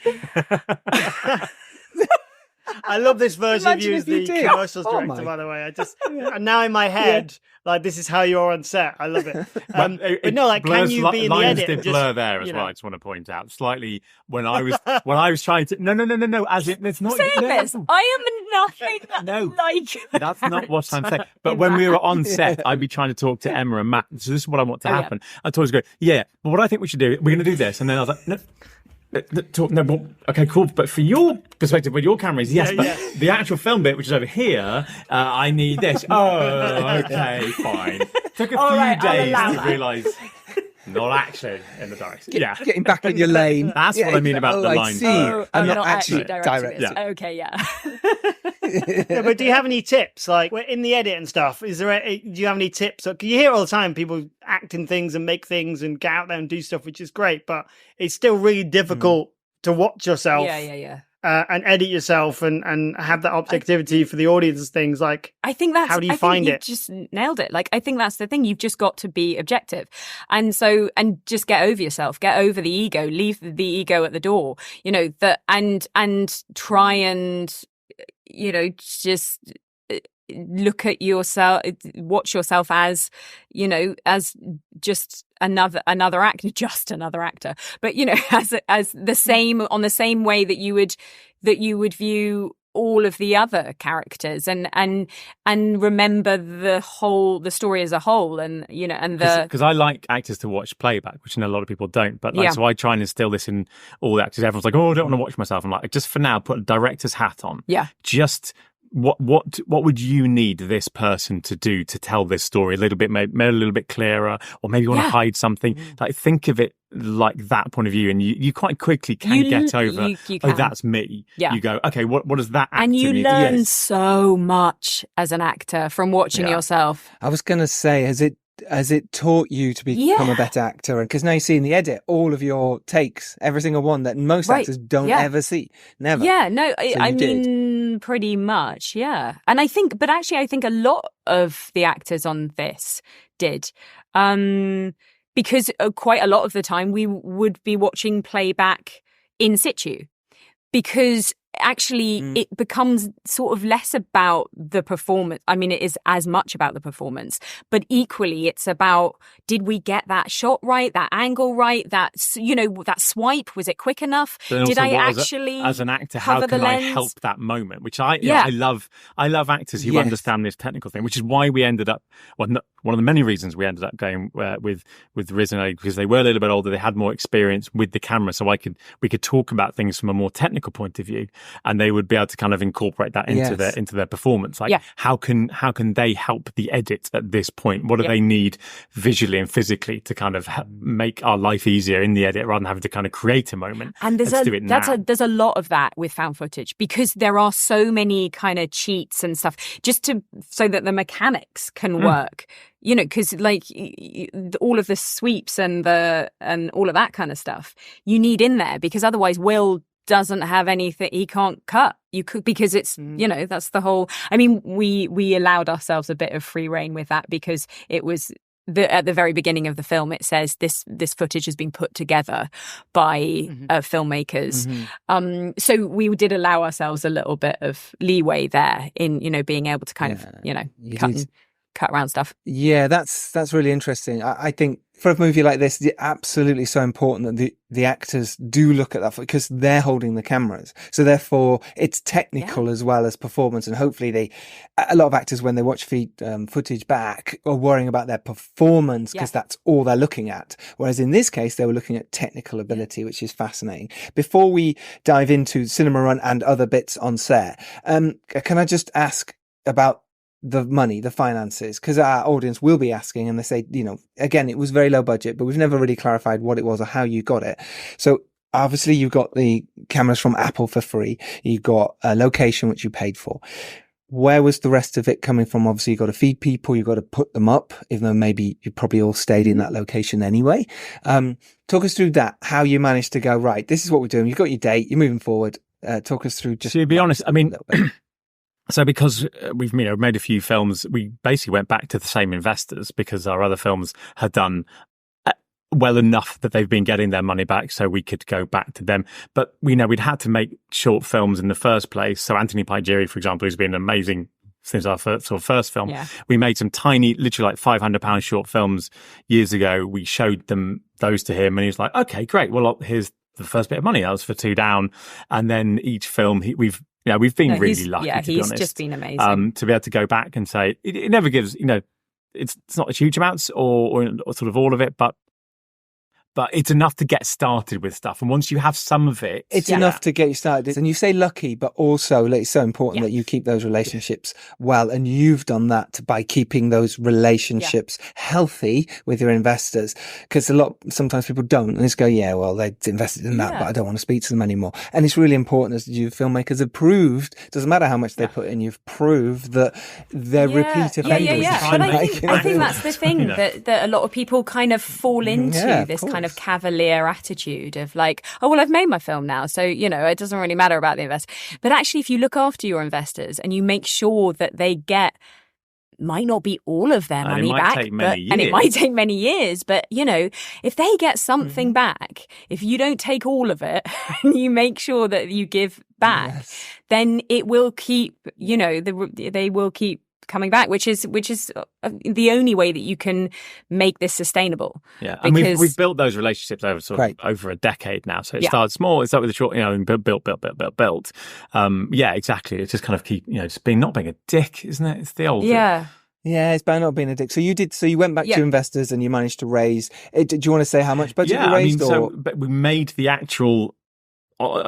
I love this version of you Imagine as if you the did. commercials Oh director, my. by the way. And now in my head, like, this is how you're on set. I love it. But no, like, can you be in the lines edit? did and just, blur there as well. I just want to point out slightly when I was trying to no, as it, it's not Saying this, I am nothing like that's not what I'm saying. But when we were on set, I'd be trying to talk to Emma and Matt. So this is what I want to happen. I told her, but what I think we should do, we're going to do this, and then I was like, no. Okay, cool. But for your perspective, with your camera is but the actual film bit, which is over here, I need this. Oh, okay, fine. Took a few days to realise not actually in the direction. Getting back in your lane. That's what I mean about the I line. see. I'm not actually directing directing. this. Okay, yeah. But do you have any tips, like in the edit and stuff? Do you have any tips? Because you hear all the time people act in things and make things and get out there and do stuff, which is great, but it's still really difficult to watch yourself. And edit yourself and have that objectivity for the audience. Things like, I think that's, how do you find it? Just nailed it. Like, I think that's the thing. You've just got to be objective. And just get over yourself, get over the ego, leave the ego at the door, you know, and try and, you know, just look at yourself, watch yourself as, you know, as just another actor, but, you know, as the same, on the same way that you would view all of the other characters and remember the story as a whole, and, you know, and because I like actors to watch playback, which I know a lot of people don't, but so I try and instill this in all the actors. Everyone's like, oh, I don't want to watch myself. I'm like, just for now, put a director's hat on. Just what would you need this person to do to tell this story a little bit, maybe a little bit clearer, or maybe you want to hide something. Like, think of it like that point of view, and you quite quickly can get over. You can. Oh, that's me. You go, okay, what does that actor and you need? learn so much as an actor from watching yourself. I was going to say, has it taught you to become a better actor? Because now you see in the edit all of your takes, every single one that most actors don't ever see. Never. Yeah, no, I mean, pretty much, yeah. And I think a lot of the actors on this did. Because quite a lot of the time we would be watching playback in situ. Because actually it becomes sort of less about the performance. I mean, it is as much about the performance, but equally it's about, did we get that shot right, that angle right, that, you know, that swipe, was it quick enough? Did I actually, as an actor, how can I help that moment? Which I love actors who understand this technical thing, which is why we ended up, one of the many reasons we ended up going with Riz and Ali, because they were a little bit older, they had more experience with the camera, so we could talk about things from a more technical point of view, and they would be able to kind of incorporate that into their performance. Like, how can they help the edit at this point? What do they need visually and physically to kind of make our life easier in the edit, rather than having to kind of create a moment? And there's a lot of that with found footage, because there are so many kind of cheats and stuff, just so that the mechanics can work. You know, because like all of the sweeps and all of that kind of stuff you need in there, because otherwise Will doesn't have anything, he can't cut. You could, because it's, you know, that's the whole, I mean, we allowed ourselves a bit of free reign with that, because it was at the very beginning of the film, it says this footage has been put together by filmmakers. So we did allow ourselves a little bit of leeway there in, you know, being able to kind of, you know, cut around stuff. Yeah, that's really interesting. I think for a movie like this, it's absolutely so important that the actors do look at that, because they're holding the cameras. So therefore, it's technical as well as performance. And hopefully a lot of actors, when they watch footage back, are worrying about their performance, because that's all they're looking at. Whereas in this case, they were looking at technical ability, which is fascinating. Before we dive into Cinema Run and other bits on set, can I just ask about the money, the finances, because our audience will be asking, and they say, you know, again, it was very low budget, but we've never really clarified what it was or how you got it. So obviously you've got the cameras from Apple for free. You've got a location, which you paid for. Where was the rest of it coming from? Obviously, you've got to feed people, you've got to put them up, even though maybe you probably all stayed in that location anyway. Talk us through that, how you managed to go, right, this is what we're doing. You've got your date, you're moving forward. Talk us through just... To be honest, I mean... So because we've made a few films, we basically went back to the same investors, because our other films had done well enough that they've been getting their money back, so we could go back to them. But we know we'd had to make short films in the first place. So Anthony Pagiri, for example, who's been amazing since our first film, we made some tiny, literally like £500 short films years ago. We showed those to him, and he was like, okay, great. Well, here's the first bit of money. That was for $2 down. And then each film we've been really lucky, to be honest. He's just been amazing. To be able to go back and say, it never gives, you know, it's not a huge amounts or sort of all of it, but it's enough to get started with stuff. And once you have some of it... It's enough to get you started. And you say lucky, but also it's so important that you keep those relationships well. And you've done that by keeping those relationships healthy with your investors. Because sometimes people don't. And just go, well, they invested in that, but I don't want to speak to them anymore. And it's really important, as you filmmakers have proved, doesn't matter how much they put in, you've proved that they're repeat offenders. But I think that's the thing that a lot of people kind of fall into, this kind of cavalier attitude of like, oh, well, I've made my film now, so, you know, it doesn't really matter about the investors. But actually, if you look after your investors and you make sure that they get, might not be all of their money back, and it might take many years, but, you know, if they get something back, if you don't take all of it and you make sure that you give back, then it will keep, you know, they will keep coming back, which is the only way that you can make this sustainable. Yeah, and we've built those relationships over a decade now. So it started small, it started with a short, you know, and built. Yeah, exactly. It's just kind of keep, you know, just not being a dick, isn't it? It's the old Yeah, it's about not being a dick. So you went back to investors and you managed to raise. Do you want to say how much budget you raised? But we made the actual.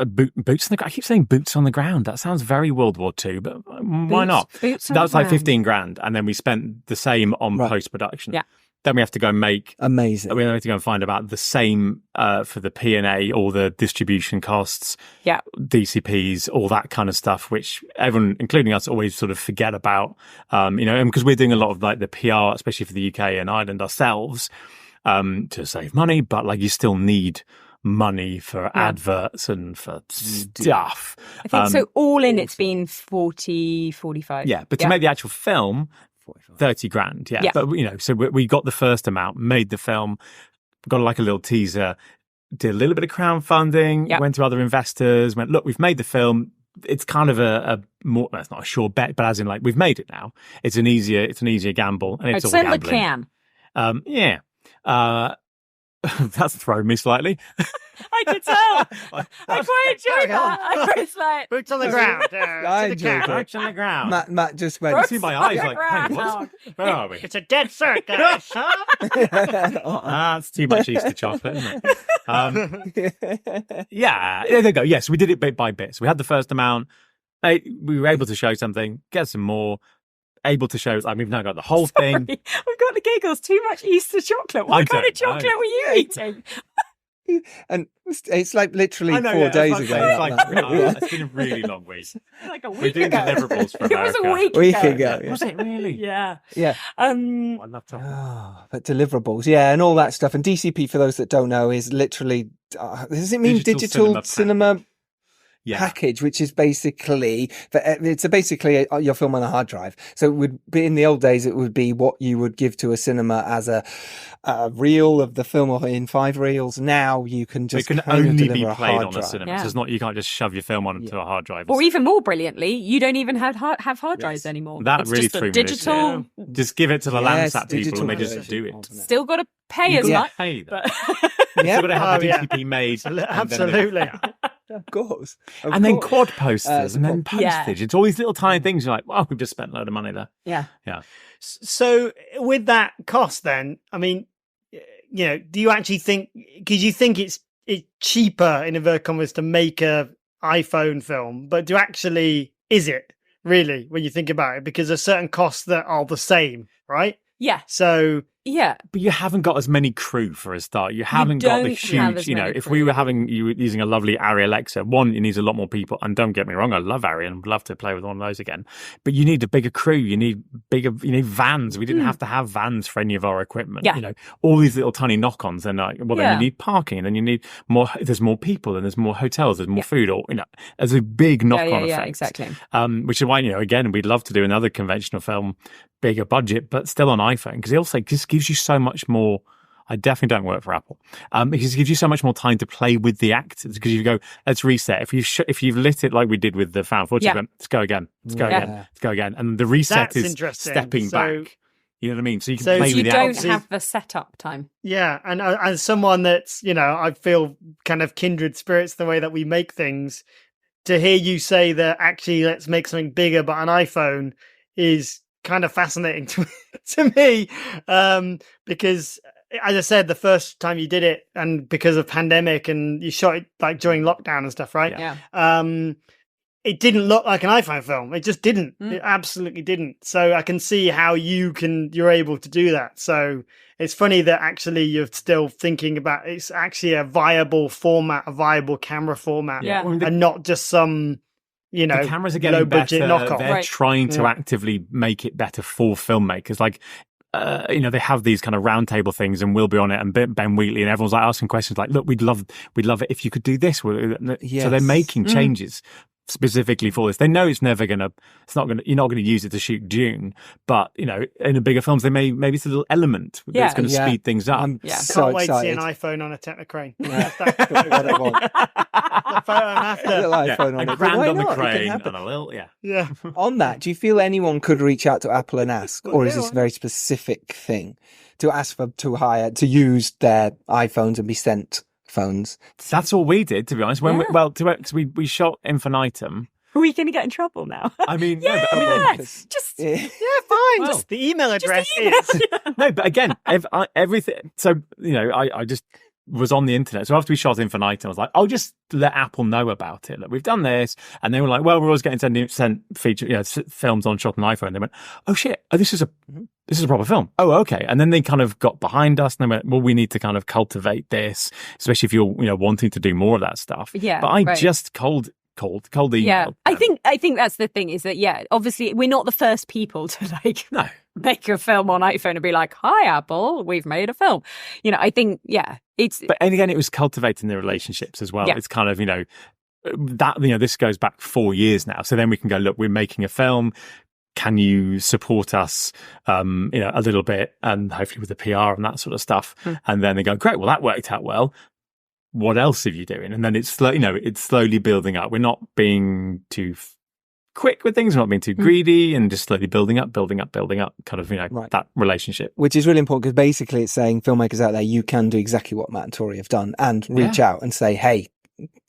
Boots on the. I keep saying boots on the ground. That sounds very World War II, but why not? That was like 15 grand, and then we spent the same on post production. Yeah. Then we have to go make amazing. We have to go and find about the same for the P&A, all the distribution costs, DCPs, all that kind of stuff, which everyone, including us, always sort of forget about. You know, and because we're doing a lot of like the PR, especially for the UK and Ireland ourselves, to save money, but like you still need money for adverts and for stuff. I think so all in it's been 40, 45. Yeah, but to make the actual film, 30 grand. Yeah. But, you know, so we got the first amount, made the film, got like a little teaser, did a little bit of crowdfunding, went to other investors, went, look, we've made the film. it's kind of a more, that's not a sure bet, but as in like, we've made it now. It's an easier gamble. And it's It all certainly gambling. can. Yeah. That's thrown me slightly. I could tell. I quite enjoyed that. I was like, Boots on the ground. I To the enjoyed couch. it. Boots on the ground. Matt just went. You see my eyes like, hey, what? Where are we? It's a dead cert, guys. That's too much Easter chocolate, isn't it? Yeah, there you go. Yes, we did it bit by bit. So we had the first amount. We were able to show something, get some more. Able to show, we've now got the whole thing. we've got the giggles. Too much Easter chocolate. What kind of chocolate were you eating? And it's like literally 4 yeah, days ago. It's been a really long week. Like a We're week doing ago. deliverables for America. It was a week ago. ago. Yeah. Was it really? Yeah. Yeah. I love talking. But deliverables, yeah, and all that stuff. And DCP, for those that don't know, is literally does it mean digital cinema package, which is basically basically your film on a hard drive. So it would be, in the old days, it would be what you would give to a cinema as a reel of the film, or in 5 reels. Now you can just it can only be played on a cinema. Yeah. So it's not, you can't just shove your film onto a hard drive. Or even more brilliantly, you don't even have hard drives anymore. That it's really just threw a me. digital. Just give it to the Landsat people digital and they just version. do it. Still got to pay as much. Pay them. But Yeah, Still got to have the Oh, yeah. DCP made. Absolutely. of course. And then quad posters and then Yeah. postage. It's all these little tiny things. You're like, wow, we've just spent a load of money there. yeah. Yeah. So with that cost, then, I mean, do you actually think? Because you think it's cheaper in inverted commas to make a iPhone film, but is it really when you think about it? Because there's certain costs that are the same, right? Yeah. So Yeah. But you haven't got as many crew for a start. You haven't got the don't have huge, as many if crew. we were using a lovely Arri Alexa, one, it needs a lot more people. And don't get me wrong, I love Arri and would love to play with one of those again. But you need a bigger crew. You need vans. We didn't have to have vans for any of our equipment. Yeah. All these little tiny knock-ons. And then Yeah. you need parking, and then you need more, there's more people, and there's more hotels, there's more food, or, there's a big knock-on effect. Yeah, exactly. Which is why, again, we'd love to do another conventional film, bigger budget, but still on iPhone, because it also just gives you so much more. I definitely don't work for Apple, because it gives you so much more time to play with the actors. Because you go, let's reset. If you've lit it like we did with the found footage, Yeah. let's go again, let's go again, let's go again, and the reset That's is interesting. stepping So- back. You know what I mean? So you can So play You with the don't actors. have the setup time. yeah, and as someone that's I feel kind of kindred spirits the way that we make things. To hear you say that actually let's make something bigger, but an iPhone is kind of fascinating to me, because as I said, the first time you did it, and because of pandemic, and you shot it like during lockdown and stuff, right? Yeah. It didn't look like an iPhone film. It just didn't. It absolutely didn't. So I can see how you're able to do that. So it's funny that actually you're still thinking about it's actually a viable format, a viable camera format, Yeah. and not just some, the cameras are getting low budget better. knockoff. They're Right. trying to actively make it better for filmmakers. Like, they have these kind of roundtable things, and we'll be on it, and Ben Wheatley, and everyone's like asking questions like, look, we'd love it if you could do this. So they're making changes specifically for this. They know you're not going to use it to shoot Dune, but in the bigger films, maybe it's a little element that's going to speed things up. I'm Yeah. so Can't wait to see excited. an iPhone on a Technocrane. Yeah. That's What I want. the photo and A after. little iPhone on a it. But grand why on the not? It can crane happen. and a little, Yeah. On that, do you feel anyone could reach out to Apple and ask, or is yeah, this a why very specific thing to ask for to use their iPhones and be sent phones? That's all we did, to be honest. Because we shot Infinitum. Are we going to get in trouble now? I mean, Yeah. Just Yeah. Yeah, fine. Well, Just the email address email. is. no, but again, everything. So I just was on the internet. So after we shot Infinitum, I was like, I'll just let Apple know about it. Look, we've done this, and they were like, well, we're always getting sent feature films on shot on iPhone. And they went, oh shit, this is a proper film. Oh, okay. And then they kind of got behind us, and they went, well, we need to kind of cultivate this, especially if you're wanting to do more of that stuff. Yeah, But I right. just cold email. Yeah, I think that's the thing, is that obviously we're not the first people to No. make a film on iPhone and be like, "Hi Apple, we've made a film." I think it's But and again, it was cultivating the relationships as well. Yeah. It's kind of that this goes back 4 years now. So then we can go, look, we're making a film. Can you support us, a little bit, and hopefully with the PR and that sort of stuff? And then they go, great, well that worked out well. what else are you doing? And then it's slowly building up. We're not being too quick with things. We're not being too greedy, and just slowly building up, kind of, that relationship. Which is really important, because basically it's saying, filmmakers out there, you can do exactly what Matt and Tori have done and reach out and say, hey,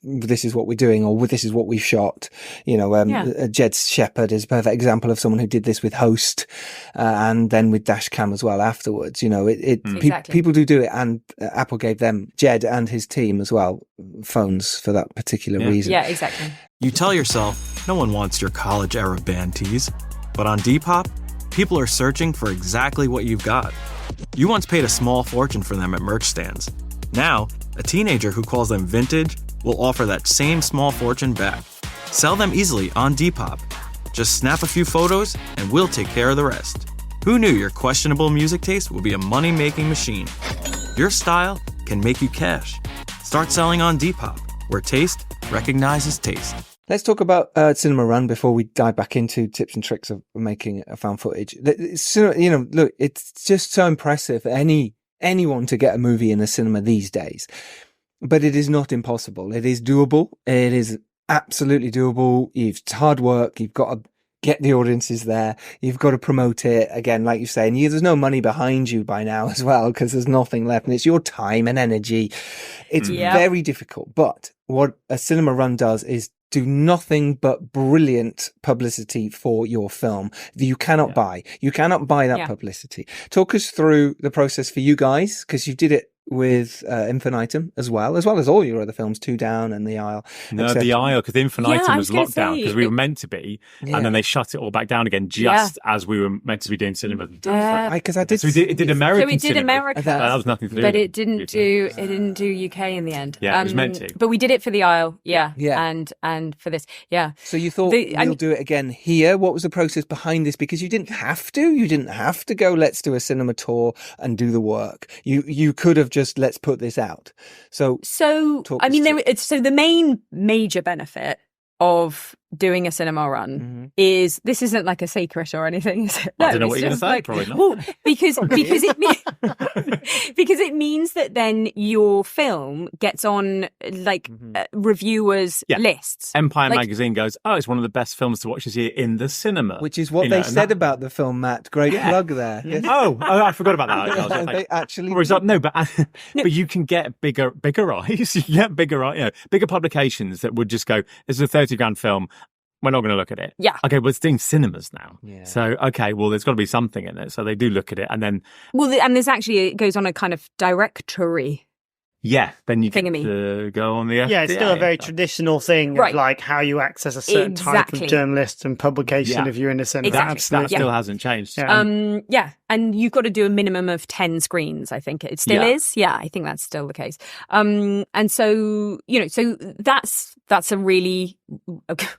this is what we're doing, or this is what we've shot. Jed Shepherd is a perfect example of someone who did this with Host, and then with Dashcam as well afterwards. People do it, and Apple gave them, Jed and his team as well, phones for that particular reason. Yeah, exactly. You tell yourself, no one wants your college-era band tees. But on Depop, people are searching for exactly what you've got. You once paid a small fortune for them at merch stands. Now, a teenager who calls them vintage will offer that same small fortune back. Sell them easily on Depop. Just snap a few photos and we'll take care of the rest. Who knew your questionable music taste would be a money-making machine? Your style can make you cash. Start selling on Depop, where taste recognizes taste. Let's talk about Cinema Run before we dive back into tips and tricks of making a found footage. Look, it's just so impressive for anyone to get a movie in the cinema these days. But it is not impossible. It is doable. It is absolutely doable. It's hard work. You've got to get the audiences there. You've got to promote it. Again, like you say, and there's no money behind you by now as well, because there's nothing left. And it's your time and energy. It's very difficult. But what a Cinema Run does is do nothing but brilliant publicity for your film that you cannot buy. You cannot buy that publicity. Talk us through the process for you guys, because you did it with Infinitum as well as all your other films, Two Down and The Isle. No, The Isle, because Infinitum was locked down because we were meant to be, and then they shut it all back down again just as we were meant to be doing cinema. Because I did. So it did American. So it did cinema. America. That was nothing to do. But with it didn't do UK in the end. Yeah, it was meant to. But we did it for The Isle. And for this. Yeah. So you thought we'll do it again here. What was the process behind this? Because you didn't have to. You didn't have to go, let's do a cinema tour and do the work. You could have just, let's put this out. So I mean, the main major benefit of doing a cinema run is, this isn't like a secret or anything, is it? No, I don't know what you're going to say. Probably not. Well, because it means that then your film gets on reviewers' lists. Empire magazine goes, it's one of the best films to watch this year in the cinema, which is what they said about the film. Matt, great plug there. Yes. I forgot about that. They actually but you can get bigger eyes. You get bigger publications that would just go, this is a 30,000 film. We're not going to look at it. Yeah. Okay, well, it's doing cinemas now. Yeah. So, okay, well, there's got to be something in it. So they do look at it, and then... Well, and there's actually, it goes on a kind of directory. Yeah, then you get to go on the FDA. Yeah, it's still a very traditional thing of like how you access a certain type of journalist and publication if you're in a cinema. Exactly. That still hasn't changed. Yeah. And you've got to do a minimum of 10 screens, I think. It still is. Yeah, I think that's still the case. And so, so that's a really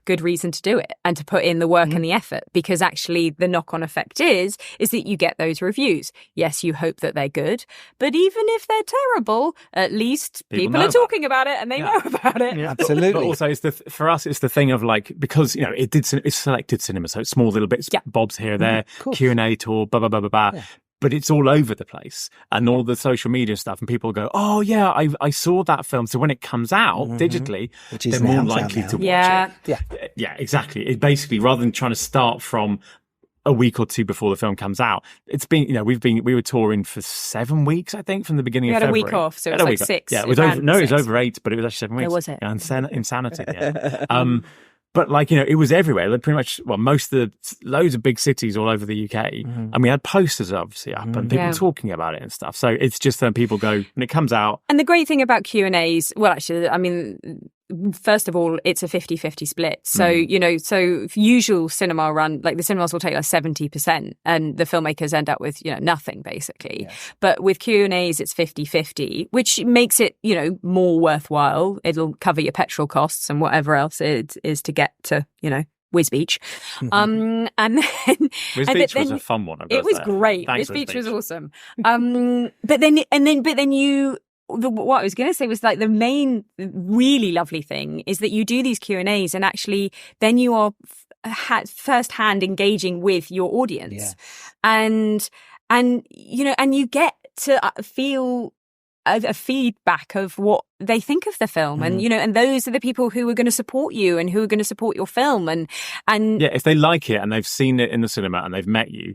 good reason to do it and to put in the work and the effort, because actually the knock-on effect is that you get those reviews. Yes, you hope that they're good, but even if they're terrible, at least people are talking about it and they know about it. Yeah, absolutely. But also, for us, it's the thing of because it's selected cinema, so it's small little bits, bobs here, there, Q&A tour, blah blah blah blah blah. Yeah. But it's all over the place, and all the social media stuff, and people go, "Oh yeah, I saw that film." So when it comes out digitally, they're more likely to watch it. Yeah, exactly. It basically, rather than trying to start from a week or two before the film comes out, it's been, we were touring for 7 weeks, I think, from the beginning of February. We had a week off, so it was like 6. Yeah, it was over. No, it was over 8, but it was actually 7 weeks. It was it? Insanity. Yeah. But it was everywhere. Like pretty much, loads of big cities all over the UK, and we had posters obviously up and people talking about it and stuff. So it's just then people go when it comes out. And the great thing about Q&As, well, actually, I mean, first of all, it's a 50-50 split. So, so usual cinema run, like the cinemas will take 70% and the filmmakers end up with, nothing basically. Yes. But with Q&As, it's 50-50, which makes it, more worthwhile. It'll cover your petrol costs and whatever else it is to get to, Whiz Beach. And then Whiz Beach was a fun one. It was great. Whiz Beach was awesome. But then you... What I was going to say was the main really lovely thing is that you do these Q&As and actually then you are first-hand engaging with your audience. And you get to feel a feedback of what they think of the film, and and those are the people who are going to support you and who are going to support your film, and yeah, if they like it and they've seen it in the cinema and they've met you,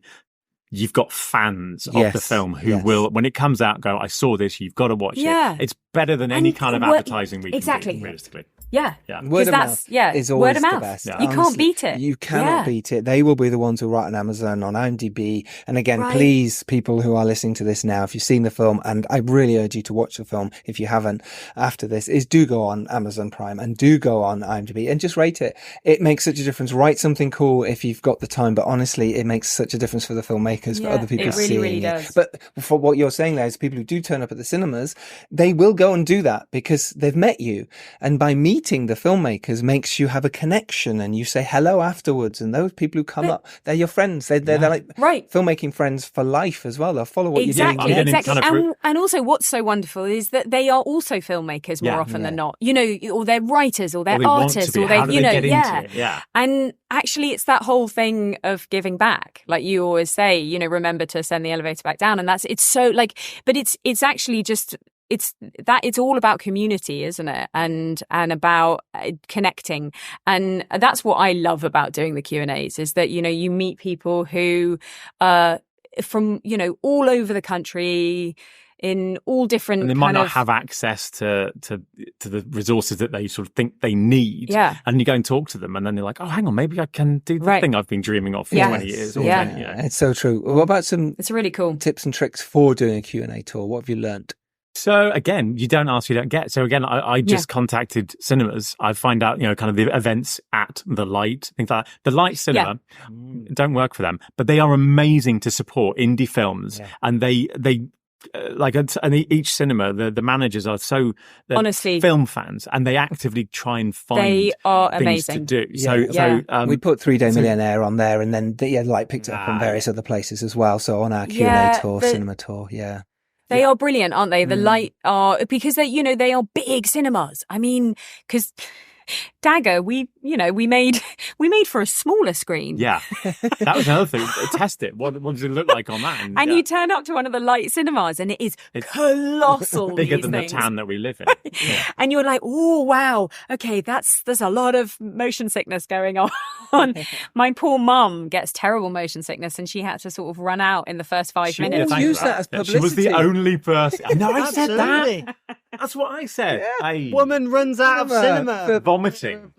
you've got fans of the film who will, when it comes out, go, I saw this, you've got to watch it. It's better than any kind of advertising we can do, realistically. Yeah. Word of mouth is always the best. You can't beat it. You cannot beat it. They will be the ones who write on Amazon, on IMDb. And again, please, people who are listening to this now, if you've seen the film, and I really urge you to watch the film if you haven't after this, is do go on Amazon Prime and do go on IMDb and just rate it. It makes such a difference. Write something cool if you've got the time, but honestly, it makes such a difference for the filmmakers, for other people seeing it. But for what you're saying there is people who do turn up at the cinemas, they will go and do that because they've met you. And by meeting the filmmakers makes you have a connection, and you say hello afterwards, and those people who come up, they're your friends. They're like filmmaking friends for life as well. They'll follow what you're doing. Exactly. And also what's so wonderful is that they are also filmmakers more often than not, or they're writers, or they're artists, or they're, and actually it's that whole thing of giving back. Like you always say, remember to send the elevator back down, and it's so like, but it's actually just, it's all about community, isn't it? And about connecting. And that's what I love about doing the Q&As, is that, you meet people who from, all over the country, in all different, and they might not have access to the resources that they sort of think they need. Yeah. And you go and talk to them, and then they're like, oh, hang on, maybe I can do the thing I've been dreaming of for 20 years. Or 10, It's so true. What about it's really cool tips and tricks for doing a Q&A tour? What have you learned? So again, you don't ask, you don't get. So again, I just contacted cinemas. I find out, kind of the events at the Light, things like that. The Light Cinema don't work for them, but they are amazing to support indie films. Yeah. And they and each cinema, the managers are so honestly film fans, and they actively try and find they are things amazing to do. So we put 3 Day Millionaire on there, and then Light picked it up on various other places as well. So on our Q&A tour, cinema tour, They are brilliant, aren't they? The Light are, because they are big cinemas. I mean, because Dagr, we made for a smaller screen. Yeah, that was another thing. Test it. What does it look like on that? And you turn up to one of the Light cinemas, and it's colossal. Bigger than the town that we live in. Yeah. And you're like, oh wow, okay, there's a lot of motion sickness going on. My poor mum gets terrible motion sickness, and she had to sort of run out in the first 5 minutes. Use that as publicity. She was the only person. No, I said that. That's what I said. Yeah. Woman runs out of cinema. Vomiting.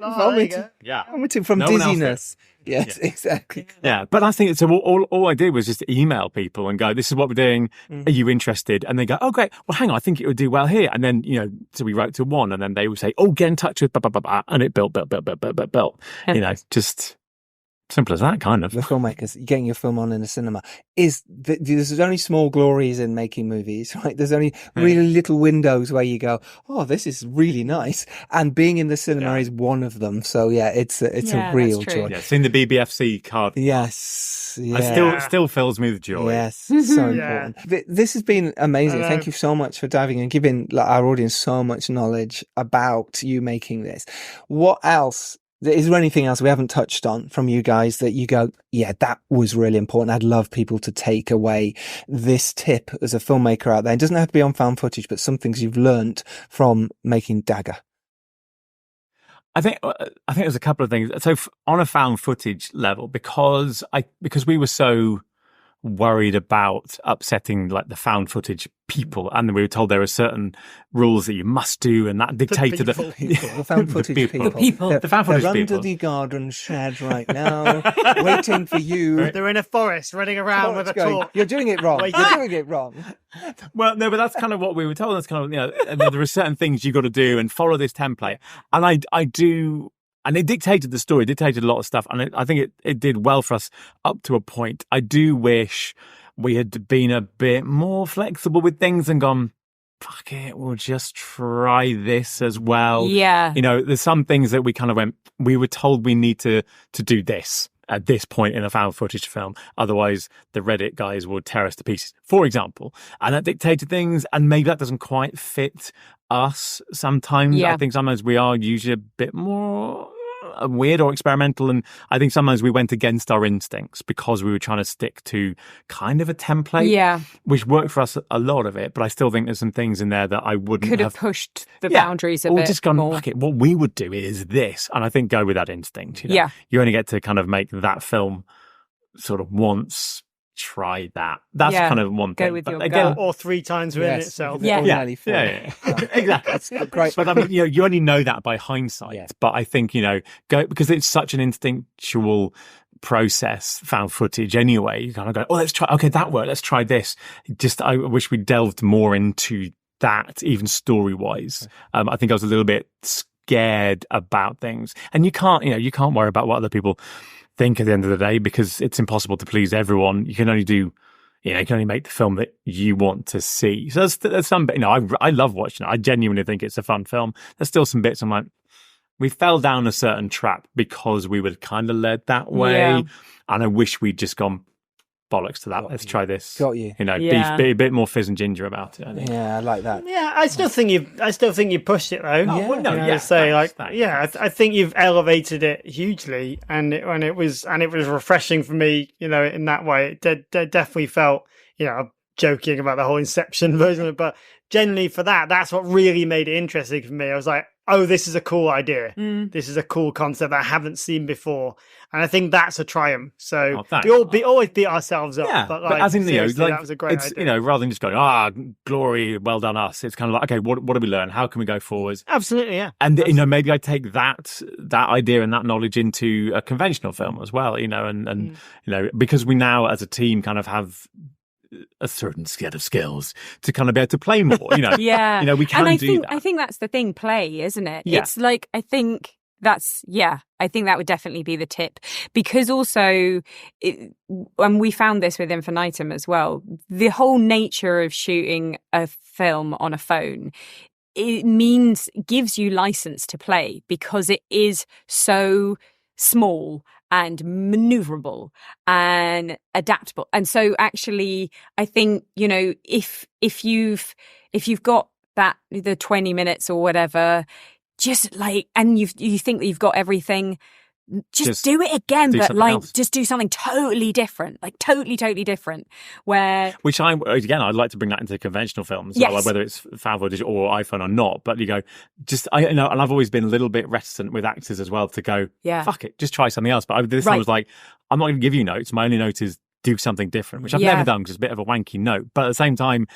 Yeah. Vomiting from dizziness. Yes, exactly. Yeah, but I think so. All I did was just email people and go, "This is what we're doing. Are you interested?" And they go, "Oh, great. Well, hang on. I think it would do well here." And then so we wrote to one, and then they would say, "Oh, get in touch with blah blah blah blah," and it built. Just simple as that, kind of. The filmmakers, getting your film on in the cinema there's only small glories in making movies, right? There's only really little windows where you go, oh, this is really nice, and being in the cinema is one of them. So it's a real joy. Yeah, seeing the BBFC card. Yes, still fills me with joy. Yes, so important. This has been amazing. Thank you so much for diving and giving our audience so much knowledge about you making this. What else? Is there anything else we haven't touched on from you guys that you go, yeah, that was really important? I'd love people to take away this tip as a filmmaker out there. It doesn't have to be on found footage, but some things you've learnt from making Dagr. I think there's a couple of things. So on a found footage level, because we were so worried about upsetting like the found footage people, and we were told there are certain rules that you must do, and that dictated the found footage people. The found footage they're people. Under the garden shed right now, waiting for you. They're in a forest running around with a torch. You're doing it wrong. You're doing it wrong. Well, no, but that's kind of what we were told. That's kind of and there are certain things you got to do and follow this template, and I do. And it dictated the story, dictated a lot of stuff. And I think it did well for us up to a point. I do wish we had been a bit more flexible with things and gone, fuck it, we'll just try this as well. Yeah. There's some things that we kind of we were told we need to do this at this point in a found footage film. Otherwise, the Reddit guys would tear us to pieces, for example. And that dictated things. And maybe that doesn't quite fit us sometimes. I think sometimes we are usually a bit more weird or experimental. And I think sometimes we went against our instincts because we were trying to stick to kind of a template, which worked for us a lot of it. But I still think there's some things in there that I wouldn't could have pushed the boundaries a bit. Or just gone, more. Fuck it, what we would do is this. And I think go with that instinct. You know? You only get to kind of make that film sort of once. Try that. That's kind of one thing. Go with your gut. Or 3 times within itself. Exactly. That's great. But I mean, you only know that by hindsight. Yeah. But I think, go because it's such an instinctual process, found footage anyway. You kind of go, let's try. Okay, that worked. Let's try this. I wish we delved more into that, even story wise. I think I was a little bit scared about things, and you can't worry about what other people think at the end of the day, because it's impossible to please everyone. You can only do, you can only make the film that you want to see. So there's some, I love watching it. I genuinely think it's a fun film. There's still some bits I'm like, we fell down a certain trap because we were kind of led that way. Yeah. And I wish we'd just gone, bollocks to that. Let's try this. Got you. Be a bit more fizz and ginger about it. I think. Yeah, I like that. Yeah, I still think you pushed it though. I think you've elevated it hugely, and it was refreshing for me. In that way, it definitely felt. I'm joking about the whole Inception version of it, but generally for that's what really made it interesting for me. I was like, oh, this is a cool idea. This is a cool concept that I haven't seen before. And I think that's a triumph. So we always beat ourselves up. Yeah, but as in, that was a great idea. Rather than just going, glory, well done us. It's kind of like, okay, what do we learn? How can we go forwards? Absolutely, yeah. And, maybe I take that idea and that knowledge into a conventional film as well, and because we now as a team kind of have a certain set of skills to kind of be able to play more, we can do that. I think that's the thing, play, isn't it? Yeah. It's like, I think that would definitely be the tip, because also, and we found this with Infinitum as well, the whole nature of shooting a film on a phone, gives you license to play because it is so small and maneuverable and adaptable. And so actually, I think, if you've got the 20 minutes or whatever, just like, and you think that you've got everything, just do it again, but just do something totally different, like totally different. Which I'd like to bring that into conventional films, as well, like whether it's found footage or iPhone or not. But and I've always been a little bit reticent with actors as well to go, fuck it, just try something else. But this time I was like, I'm not going to give you notes. My only note is do something different, which I've never done because it's a bit of a wanky note. But at the same time,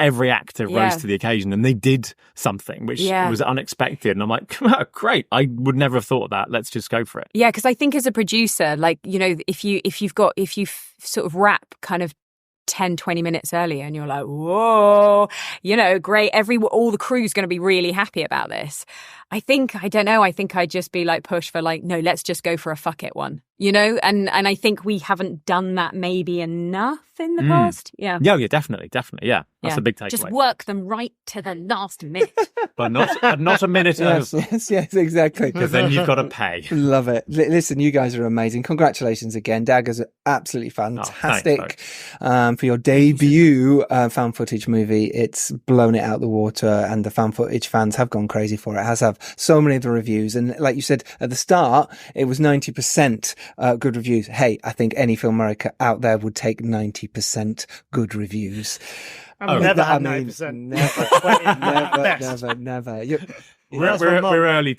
every actor rose to the occasion and they did something which was unexpected. And I'm like, great. I would never have thought of that. Let's just go for it. Yeah, because I think as a producer, like, if you sort of wrap kind of 10-20 minutes earlier and you're like, whoa, great, all the crew's going to be really happy about this. I think I'd just be like push for like, no, let's just go for a fuck it one, and I think we haven't done that maybe enough in the past. Yeah, definitely, yeah. That's a big takeaway. Just work them right to the last minute. but not a minute over. Yes, exactly. Because then you've got to pay. Love it. Listen, you guys are amazing. Congratulations again. Dagr's absolutely fantastic. For your debut found footage movie. It's blown it out the water, and the found footage fans have gone crazy for it. It has have so many of the reviews. And like you said at the start, it was 90% good reviews. Hey, I think any filmmaker out there would take 90% good reviews. I've never had 90%. Never. We're early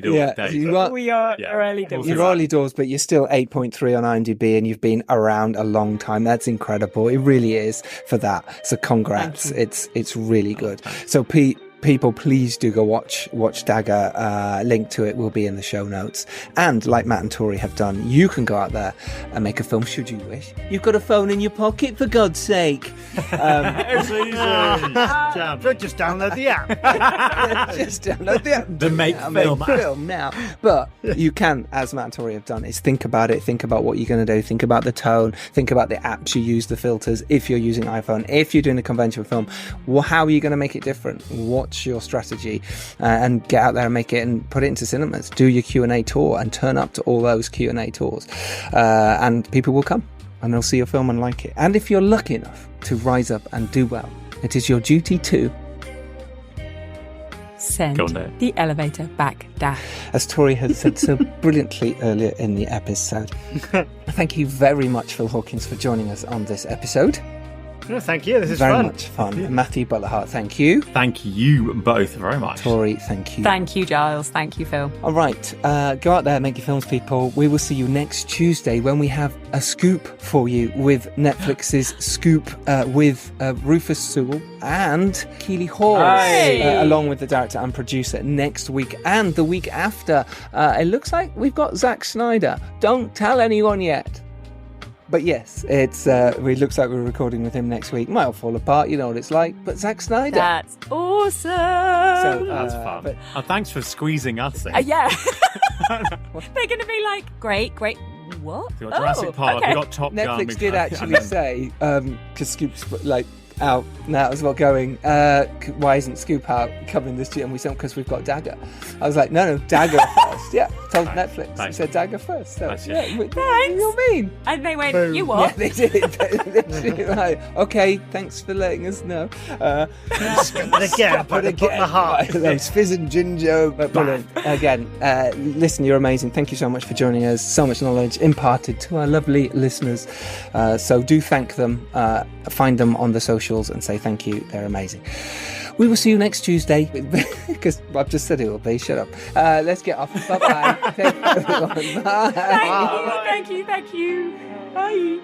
doors. Yeah, we are early doors. You're early doors, but you're still 8.3 on IMDb, and you've been around a long time. That's incredible. It really is for that. So congrats. It's really good. So people, please do go watch Dagr. Link to it will be in the show notes. And like Matt and Tori have done, you can go out there and make a film should you wish. You've got a phone in your pocket, for God's sake. It's easy. Just download the app. Just download the app. The make film now. But you can, as Matt and Tori have done, is think about it. Think about what you're going to do. Think about the tone. Think about the apps you use, the filters. If you're using iPhone, if you're doing a conventional film, how are you going to make it different? What's your strategy? And get out there and make it and put it into cinemas. Do your Q&A tour and turn up to all those Q&A tours, and people will come and they'll see your film and like it. And if you're lucky enough to rise up and do well, it is your duty to say send Go on, Dave. the elevator back down. As Tori has said so brilliantly earlier in the episode. Thank you very much, Phil Hawkins, for joining us on this episode. No, thank you. This is very fun. much fun. Matthew Butler Hart, thank you. Thank you both very much. Tori, thank you. Thank you, Giles. Thank you, Phil. All right, go out there, make your films, people. We will see you next Tuesday when we have a scoop for you with Netflix's Scoop with Rufus Sewell and Keely Hawes, along with the director and producer next week and the week after. It looks like we've got Zack Snyder. Don't tell anyone yet. But yes, it looks like we're recording with him next week. Might all fall apart, you know what it's like. But Zack Snyder. That's awesome. So, That's fun. Thanks for squeezing us in. Yeah. They're going to be like, great. What? We got Jurassic Park, okay. we got Top Gun. Netflix did actually say, because Scoop's out now as well going, why isn't Scoop out covering this year? And we said, because we've got Dagr. I was like, no, Dagr first. Yeah, told Netflix. Thanks. We said Dagr first. So, Thanks, yeah, yeah. what do you mean? And they went, Boom. you Yeah, what? they did. Literally, like, okay, thanks for letting us know. But again, put the heart. Those fizz and ginger. But brilliant. Again, listen, you're amazing. Thank you so much for joining us. So much knowledge imparted to our lovely listeners. So do thank them. Find them on the socials and say thank you. They're amazing. We will see you next Tuesday because I've just said it will be. Shut up. Let's get off. Bye-bye. Thank you, everyone. Bye. Thank you. Bye.